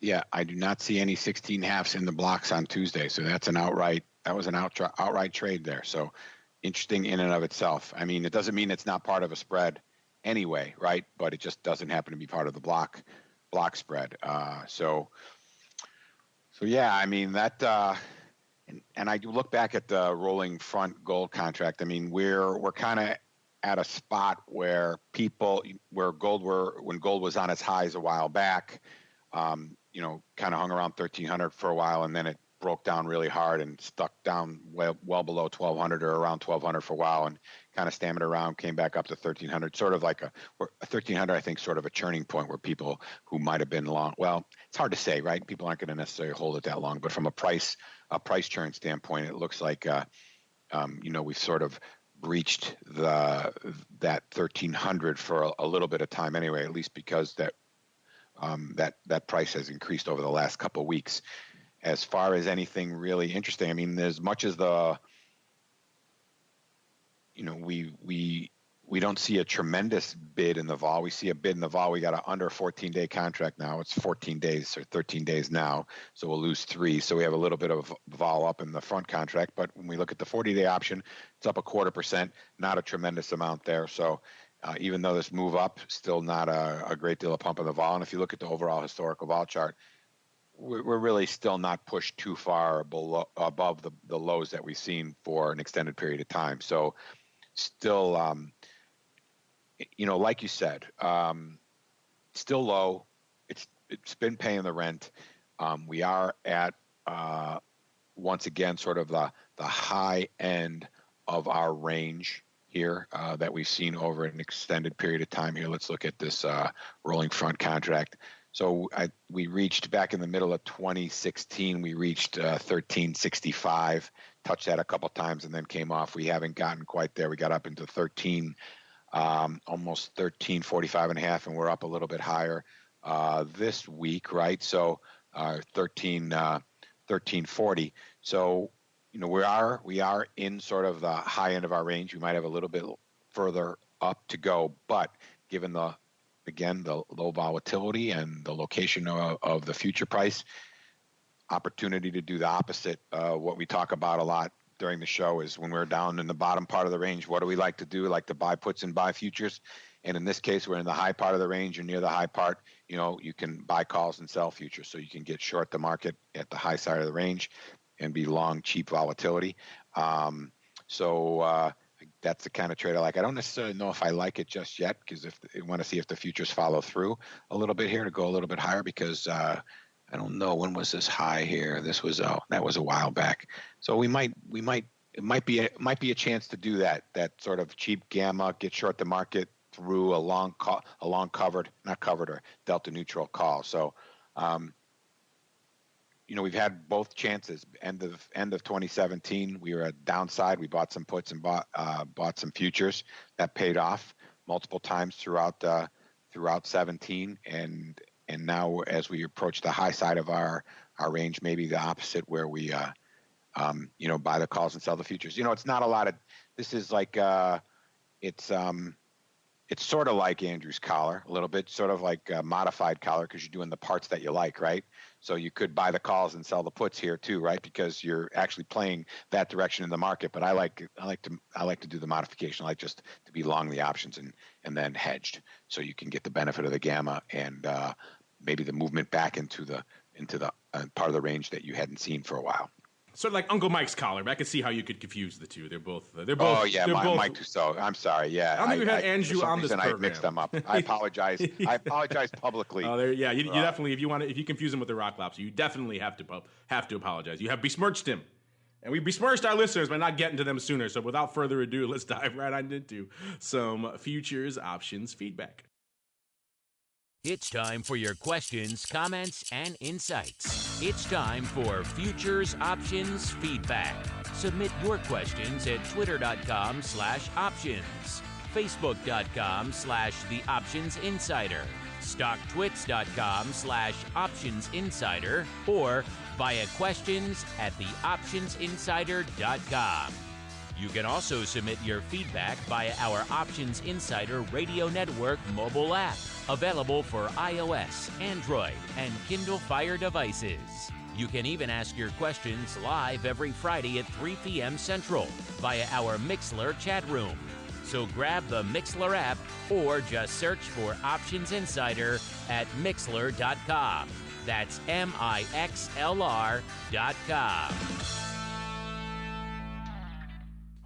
Yeah, I do not see any 16 halves in the blocks on Tuesday. So that was an outright trade there. So interesting in and of itself. I mean, it doesn't mean it's not part of a spread anyway, right? But it just doesn't happen to be part of the block spread. So yeah, I mean that, and I look back at the rolling front gold contract. I mean, we're kind of at a spot where when gold was on its highs a while back, kind of hung around 1,300 for a while, and then it broke down really hard and stuck down well below 1,200 or around 1,200 for a while, and kind of stammered around, came back up to 1,300, sort of like a 1,300, I think, sort of a churning point where people who might have been long, well, it's hard to say, right? People aren't going to necessarily hold it that long, but from a price churn standpoint, it looks like, we've sort of breached that 1,300 for a little bit of time anyway, at least because that price has increased over the last couple of weeks. As far as anything really interesting, I mean, as much as we don't see a tremendous bid in the vol. We see a bid in the vol. We got an under 14-day contract now. It's 14 days or 13 days now, so we'll lose 3. So we have a little bit of vol up in the front contract. But when we look at the 40-day option, it's up 0.25%, not a tremendous amount there. So even though this move up, still not a great deal of pump in the vol. And if you look at the overall historical vol chart, we're really still not pushed too far above the lows that we've seen for an extended period of time. So still, like you said, still low. It's been paying the rent. We are at, once again, sort of the high end of our range here that we've seen over an extended period of time here. Let's look at this rolling front contract. So we reached back in the middle of 2016, we reached 1365, touched that a couple times and then came off. We haven't gotten quite there. We got up into almost 1345 and a half, and we're up a little bit higher this week, right? So 1340. So, we are in sort of the high end of our range. We might have a little bit further up to go, but given the low volatility and the location of the future price, opportunity to do the opposite. What we talk about a lot during the show is when we're down in the bottom part of the range, what do we like to do? We like to buy puts and buy futures. And in this case, we're in the high part of the range or near the high part. You can buy calls and sell futures. So you can get short the market at the high side of the range and be long cheap volatility. That's the kind of trade I like. I don't necessarily know if I like it just yet, because if I want to see if the futures follow through a little bit here to go a little bit higher, because I don't know, when was this high here? That was a while back. So it might be a chance to do that sort of cheap gamma, get short the market through a long covered, not covered, or delta neutral call. So we've had both chances. End of 2017, we were at downside. We bought some puts and bought some futures. That paid off multiple times throughout 17, and now as we approach the high side of our range, maybe the opposite, where we buy the calls and sell the futures. It's not a lot of. This is like it's it's sort of like Andrew's collar a little bit, sort of like a modified collar because you're doing the parts that you like, right? So you could buy the calls and sell the puts here too, right? Because you're actually playing that direction in the market. But I like to do the modification. I like just to be long the options and then hedged, so you can get the benefit of the gamma and maybe the movement back into the part of the range that you hadn't seen for a while.
Sort of like Uncle Mike's collar, but I could see how you could confuse the two. They're both.
Oh yeah, Mike Tussaud. I'm sorry. Yeah,
I don't think we've had Andrew on this program.
I mixed them up. I apologize. I apologize publicly.
Oh, you definitely, if you confuse him with the Rock Lobster, you definitely have to apologize. You have besmirched him, and we besmirched our listeners by not getting to them sooner. So without further ado, let's dive right on into some futures options feedback.
It's time for your questions, comments, and insights. It's time for Futures Options Feedback. Submit your questions at twitter.com/options, facebook.com/theoptionsinsider, stocktwits.com/optionsinsider, or via questions@theoptionsinsider.com. You can also submit your feedback via our Options Insider Radio Network mobile app, available for iOS, Android, and Kindle Fire devices. You can even ask your questions live every Friday at 3 p.m. Central via our Mixlr chat room. So grab the Mixlr app or just search for Options Insider at Mixlr.com. That's MIXLR.com.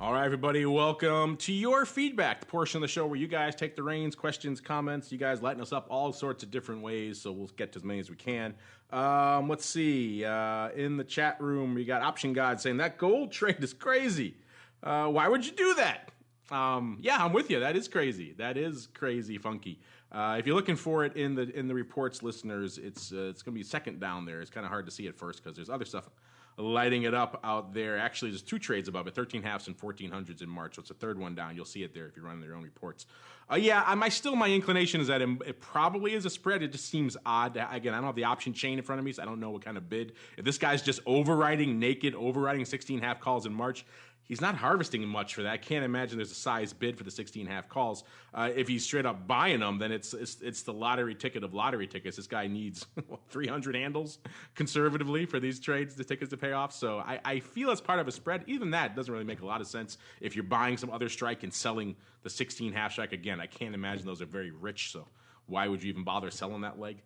All right, everybody, welcome to your feedback, the portion of the show where you guys take the reins, questions, comments. You guys lighten us up all sorts of different ways, so we'll get to as many as we can. Let's see. In the chat room, we got Option God saying, that gold trade is crazy. Why would you do that? Yeah, I'm with you. That is crazy. That is crazy funky. If you're looking for it in the reports, listeners, it's going to be second down there. It's kind of hard to see at first because there's other stuff lighting it up out there. Actually, there's two trades above it, 13 halves and 1400s in March. So it's the third one down. You'll see it there if you're running their own reports. My inclination is that it probably is a spread. It just seems odd. Again, I don't have the option chain in front of me, so I don't know what kind of bid. If this guy's just overriding 16 half calls in March, he's not harvesting much for that. I can't imagine there's a size bid for the 16 half calls. If he's straight up buying them, then it's the lottery ticket of lottery tickets. This guy needs 300 handles conservatively for these trades, the tickets to pay off. So I feel it's part of a spread. Even that doesn't really make a lot of sense if you're buying some other strike and selling the 16 half strike. Again, I can't imagine those are very rich. So why would you even bother selling that leg?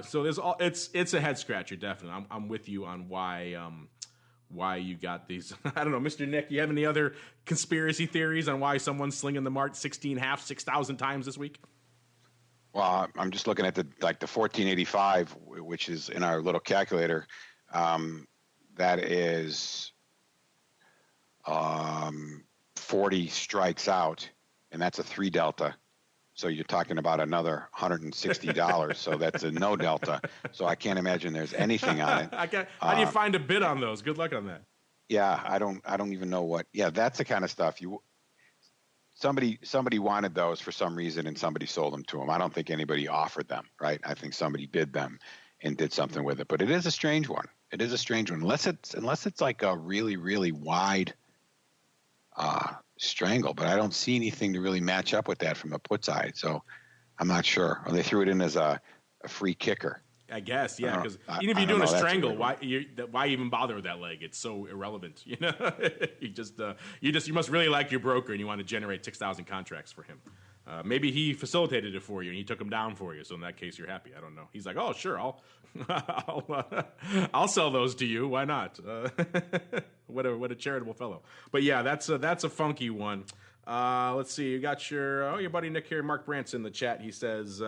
So it's a head scratcher, definitely. I'm with you on why you got these. I don't know, Mr. Nick, you have any other conspiracy theories on why someone's slinging the Mart 16 half 6,000 times this week?
Well, I'm just looking at the 1485, which is in our little calculator. That is 40 strikes out, and that's a 3 delta. So you're talking about another $160. So that's a no delta. So I can't imagine there's anything on it.
How do you find a bid on those? Good luck on that.
Yeah, I don't even know what. Yeah, that's the kind of stuff somebody wanted those for some reason and somebody sold them to them. I don't think anybody offered them, right? I think somebody bid them and did something with it. But it is a strange one. It is a strange one, unless it's like a really, really wide strangle, but I don't see anything to really match up with that from a put side, so I'm not sure. Or they threw it in as a free kicker.
I guess, yeah, because even if you're doing a strangle, why even bother with that leg? It's so irrelevant, you know. you must really like your broker and you want to generate 6,000 contracts for him. Maybe he facilitated it for you and he took them down for you. So in that case, you're happy. I don't know. He's like, oh, sure, I'll sell those to you. Why not? What a charitable fellow. But yeah, that's a funky one. Let's see. You got your buddy Nick here, Mark Brant's in the chat. He says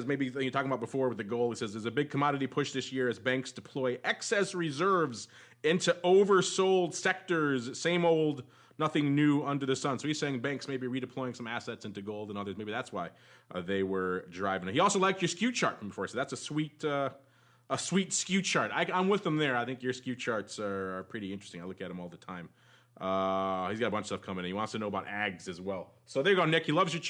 maybe you're talking about before with the gold. He says there's a big commodity push this year as banks deploy excess reserves into oversold sectors. Same old. Nothing new under the sun. So he's saying banks may be redeploying some assets into gold and others. Maybe that's why they were driving it. He also liked your skew chart from before. So that's a sweet skew chart. I'm with him there. I think your skew charts are pretty interesting. I look at them all the time. He's got a bunch of stuff coming in. He wants to know about ags as well. So there you go, Nick. He loves your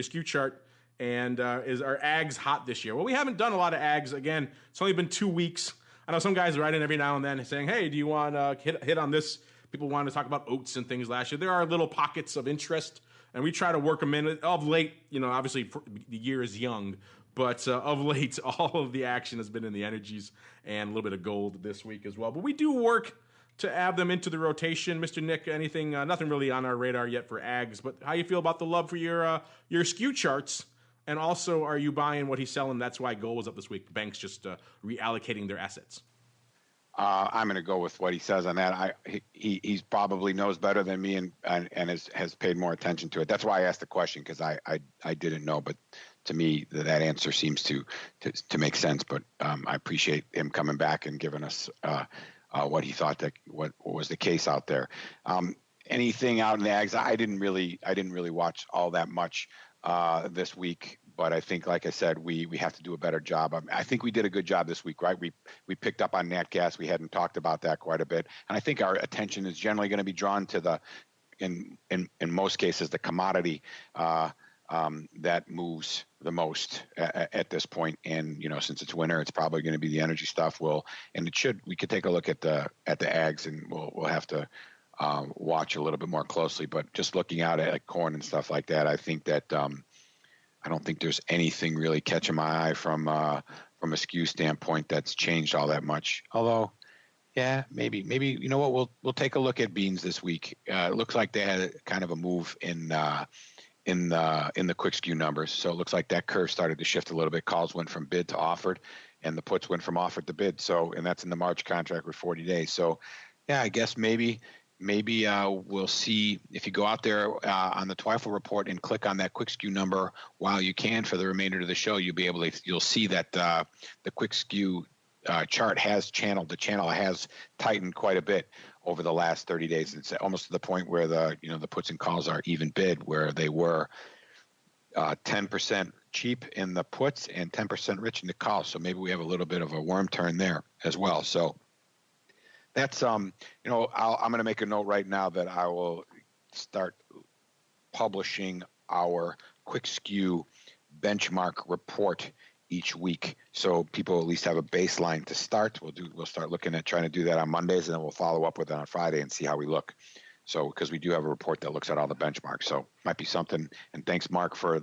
skew chart. And are ags hot this year? Well, we haven't done a lot of ags. Again, it's only been 2 weeks. I know some guys write in every now and then saying, hey, do you want to hit on this? People wanted to talk about oats and things last year. There are little pockets of interest and we try to work them in. Of late, obviously the year is young, but of late, all of the action has been in the energies and a little bit of gold this week as well. But we do work to add them into the rotation. Mr. Nick, anything, nothing really on our radar yet for ags, but how you feel about the love for your skew charts? And also, are you buying what he's selling? That's why gold was up this week. Banks just reallocating their assets.
I'm going to go with what he says on that. He probably knows better than me and has paid more attention to it. That's why I asked the question, because I didn't know, but to me that answer seems to make sense. But I appreciate him coming back and giving us what he thought that what was the case out there. Anything out in the ags? I didn't really watch all that much this week. But I think, like I said, we have to do a better job. I think we did a good job this week, right? We picked up on Nat Gas. We hadn't talked about that quite a bit, and I think our attention is generally going to be drawn to in most cases, the commodity that moves the most at this point. And since it's winter, it's probably going to be the energy stuff. We could take a look at the ags, and we'll have to watch a little bit more closely. But just looking out at corn and stuff like that, I think that. I don't think there's anything really catching my eye from a skew standpoint that's changed all that much. Although, yeah, maybe you know what, we'll take a look at beans this week. It looks like they had kind of a move in the quick skew numbers. So it looks like that curve started to shift a little bit. Calls went from bid to offered, and the puts went from offered to bid. So, and that's in the March contract with 40 days. So, yeah, I guess maybe we'll see if you go out there on the Twyfel report and click on that quick skew number while you can for the remainder of the show. You'll see that the quick skew chart has channeled. The channel has tightened quite a bit over the last 30 days. It's almost to the point where the puts and calls are even bid, where they were 10% cheap in the puts and 10% rich in the calls. So maybe we have a little bit of a worm turn there as well. So. That's I'm going to make a note right now that I will start publishing our quick skew benchmark report each week, so people at least have a baseline to start. We'll start looking at trying to do that on Mondays, and then we'll follow up with it on Friday and see how we look. So, because we do have a report that looks at all the benchmarks, so might be something. And thanks, Mark, for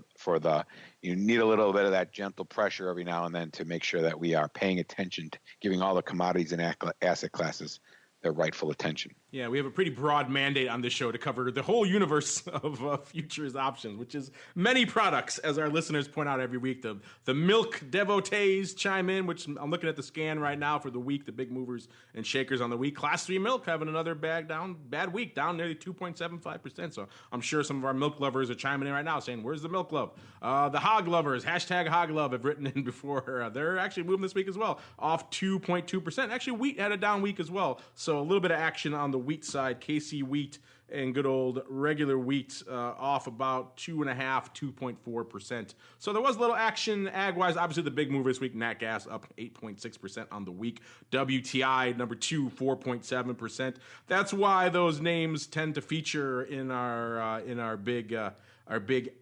you need a little bit of that gentle pressure every now and then to make sure that we are paying attention to giving all the commodities and asset classes their rightful attention.
Yeah, we have a pretty broad mandate on this show to cover the whole universe of futures options, which is many products, as our listeners point out every week. The milk devotees chime in, which I'm looking at the scan right now for the week, the big movers and shakers on the week. Class 3 milk having another bad week, down nearly 2.75%. So I'm sure some of our milk lovers are chiming in right now saying, where's the milk love? The hog lovers, #hoglove, have written in before. They're actually moving this week as well, off 2.2%. Actually, wheat had a down week as well. So a little bit of action on the wheat side. KC wheat and good old regular wheat off about 2.4%. So there was a little action ag-wise. Obviously, the big mover this week, Nat Gas up 8.6% on the week. WTI number 2, 4.7%. That's why those names tend to feature in our big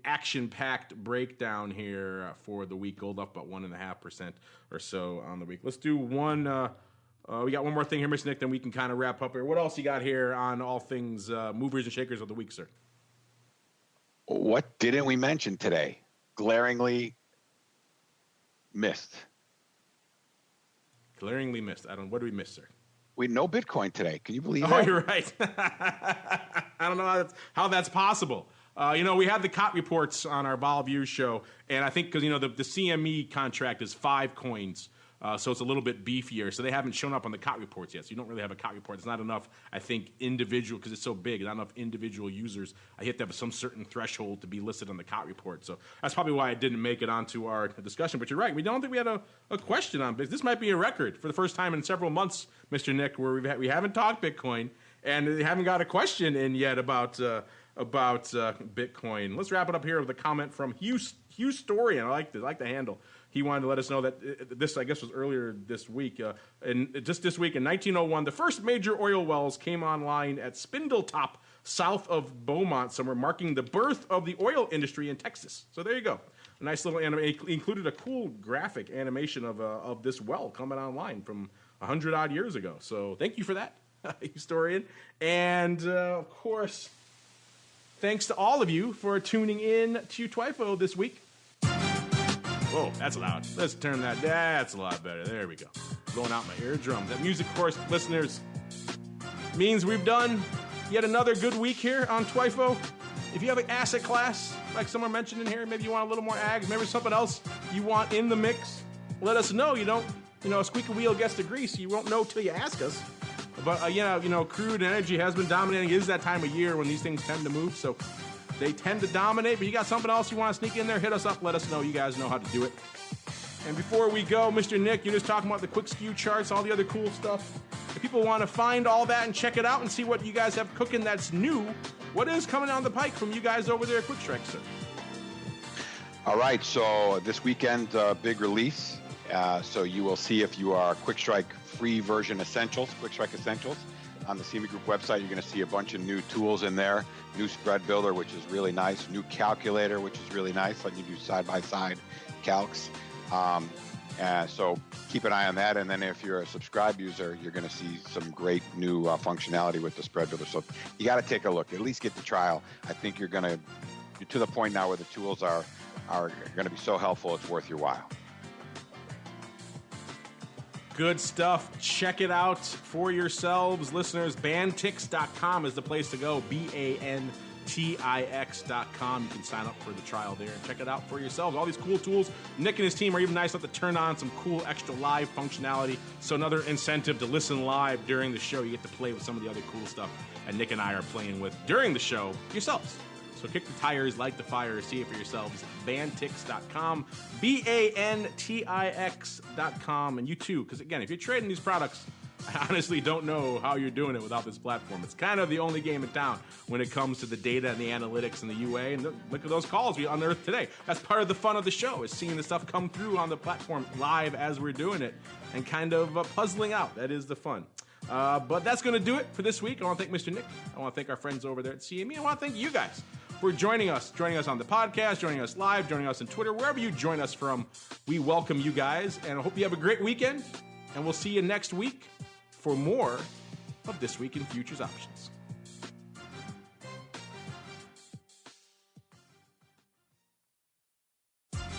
action-packed breakdown here for the week. Gold up about 1.5% or so on the week. Let's do one. We got one more thing here, Mr. Nick, then we can kind of wrap up here. What else you got here on all things movers and shakers of the week, sir?
What didn't we mention today? Glaringly missed.
Glaringly missed. What did we miss, sir?
We no Bitcoin today. Can you believe that?
Oh, you're right. I don't know how that's possible. We had the COT reports on our Vol Views show, and I think because, the CME contract is 5 coins. So it's a little bit beefier. So they haven't shown up on the COT reports yet. So you don't really have a COT report. It's not enough, I think, individual, because it's so big, not enough individual users. I have to have some certain threshold to be listed on the COT report. So that's probably why I didn't make it onto our discussion. But you're right. We don't think we had a question on Bitcoin. This might be a record for the first time in several months, Mr. Nick, where we haven't talked Bitcoin, and we haven't got a question in yet about Bitcoin. Let's wrap it up here with a comment from Houstorian. I like the handle. He wanted to let us know that this, I guess, was earlier this week. Just this week in 1901, the first major oil wells came online at Spindletop, south of Beaumont, somewhere, marking the birth of the oil industry in Texas. So there you go. A nice little included a cool graphic animation of this well coming online from 100-odd years ago. So thank you for that, Houstorian. And, of course, thanks to all of you for tuning in to Twifo this week. Whoa, that's loud. Let's turn that. That's a lot better. There we go. Blowing out my eardrums. That music, of course, listeners, means we've done yet another good week here on Twifo. If you have an asset class, like someone mentioned in here, maybe you want a little more ags, maybe something else you want in the mix, let us know. You don't, a squeaky wheel gets the grease. You won't know till you ask us. But, crude energy has been dominating. It is that time of year when these things tend to move, so they tend to dominate. But you got something else you want to sneak in there, hit us up, let us know. You guys know how to do it. And before we go, Mr. Nick, you're just talking about the quick skew charts, all the other cool stuff. If people want to find all that and check it out and see what you guys have cooking that's new, what is coming down the pike from you guys over there at Quick Strike, sir?
All right, so this weekend, big release. So you will see if you are Quick Strike free version essentials, Quick Strike Essentials. On the CME Group website, you're going to see a bunch of new tools in there. New spread builder, which is really nice. New calculator, which is really nice, letting you do side-by-side calcs. So keep an eye on that. And then if you're a subscribe user, you're going to see some great new functionality with the spread builder. So you got to take a look. At least get the trial. I think you're to the point now where the tools are going to be so helpful, it's worth your while.
Good stuff. Check it out for yourselves, listeners. Bandtix.com is the place to go. BANTIX.com. You can sign up for the trial there and check it out for yourselves. All these cool tools. Nick and his team are even nice enough to turn on some cool extra live functionality. So another incentive to listen live during the show. You get to play with some of the other cool stuff that Nick and I are playing with during the show yourselves. So kick the tires, light the fire, see it for yourselves. Bandtix.com, BANTIX.com, and you too, because again, if you're trading these products, I honestly don't know how you're doing it without this platform. It's kind of the only game in town when it comes to the data and the analytics and the UA. And look at those calls we unearthed today. That's part of the fun of the show, is seeing the stuff come through on the platform live as we're doing it and kind of puzzling out. That is the fun. But that's going to do it for this week. I want to thank Mr. Nick. I want to thank our friends over there at CME. I want to thank you guys for joining us on the podcast, joining us live, joining us on Twitter, wherever you join us from. We welcome you guys, and I hope you have a great weekend, and we'll see you next week for more of This Week in Futures Options.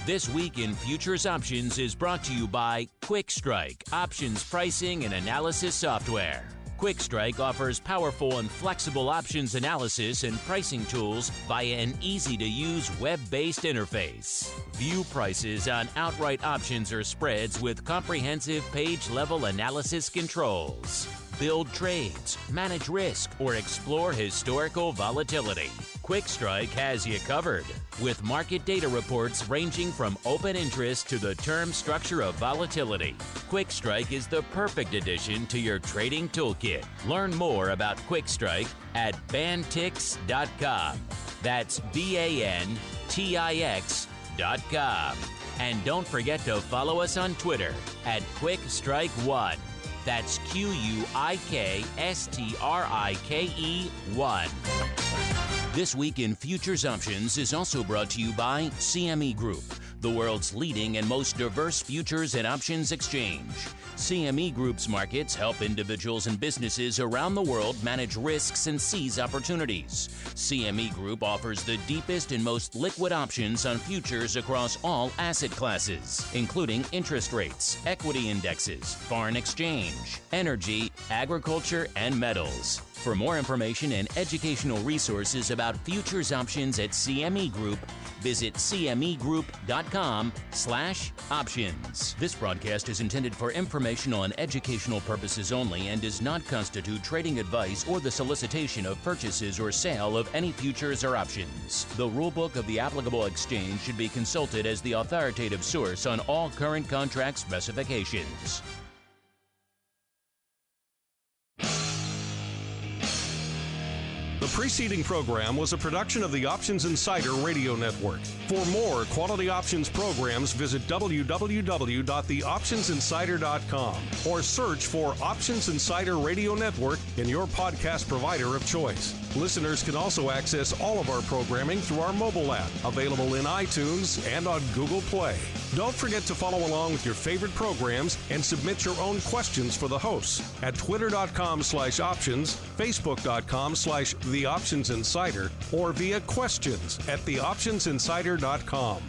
This Week in Futures Options is brought to you by Quick Strike, options pricing and analysis software. Quick Strike offers powerful and flexible options analysis and pricing tools via an easy-to-use web-based interface. View prices on outright options or spreads with comprehensive page-level analysis controls. Build trades, manage risk, or explore historical volatility. Quick Strike has you covered, with market data reports ranging from open interest to the term structure of volatility. Quick Strike is the perfect addition to your trading toolkit. Learn more about Quick Strike at Bantix.com. That's BANTIX.com. And don't forget to follow us on Twitter at QuickStrike1. That's QuickStrike1. This Week in Futures Options is also brought to you by CME Group, the world's leading and most diverse futures and options exchange. CME Group's markets help individuals and businesses around the world manage risks and seize opportunities. CME Group offers the deepest and most liquid options on futures across all asset classes, including interest rates, equity indexes, foreign exchange, energy, agriculture, and metals. For more information and educational resources about futures options at CME Group, visit cmegroup.com/options. This broadcast is intended for informational and educational purposes only and does not constitute trading advice or the solicitation of purchases or sale of any futures or options. The rulebook of the applicable exchange should be consulted as the authoritative source on all current contract specifications.
The preceding program was a production of the Options Insider Radio Network. For more quality options programs, visit www.theoptionsinsider.com or search for Options Insider Radio Network in your podcast provider of choice. Listeners can also access all of our programming through our mobile app, available in iTunes and on Google Play. Don't forget to follow along with your favorite programs and submit your own questions for the hosts at twitter.com/options, facebook.com/theoptionsinsider, or via questions at theoptionsinsider.com.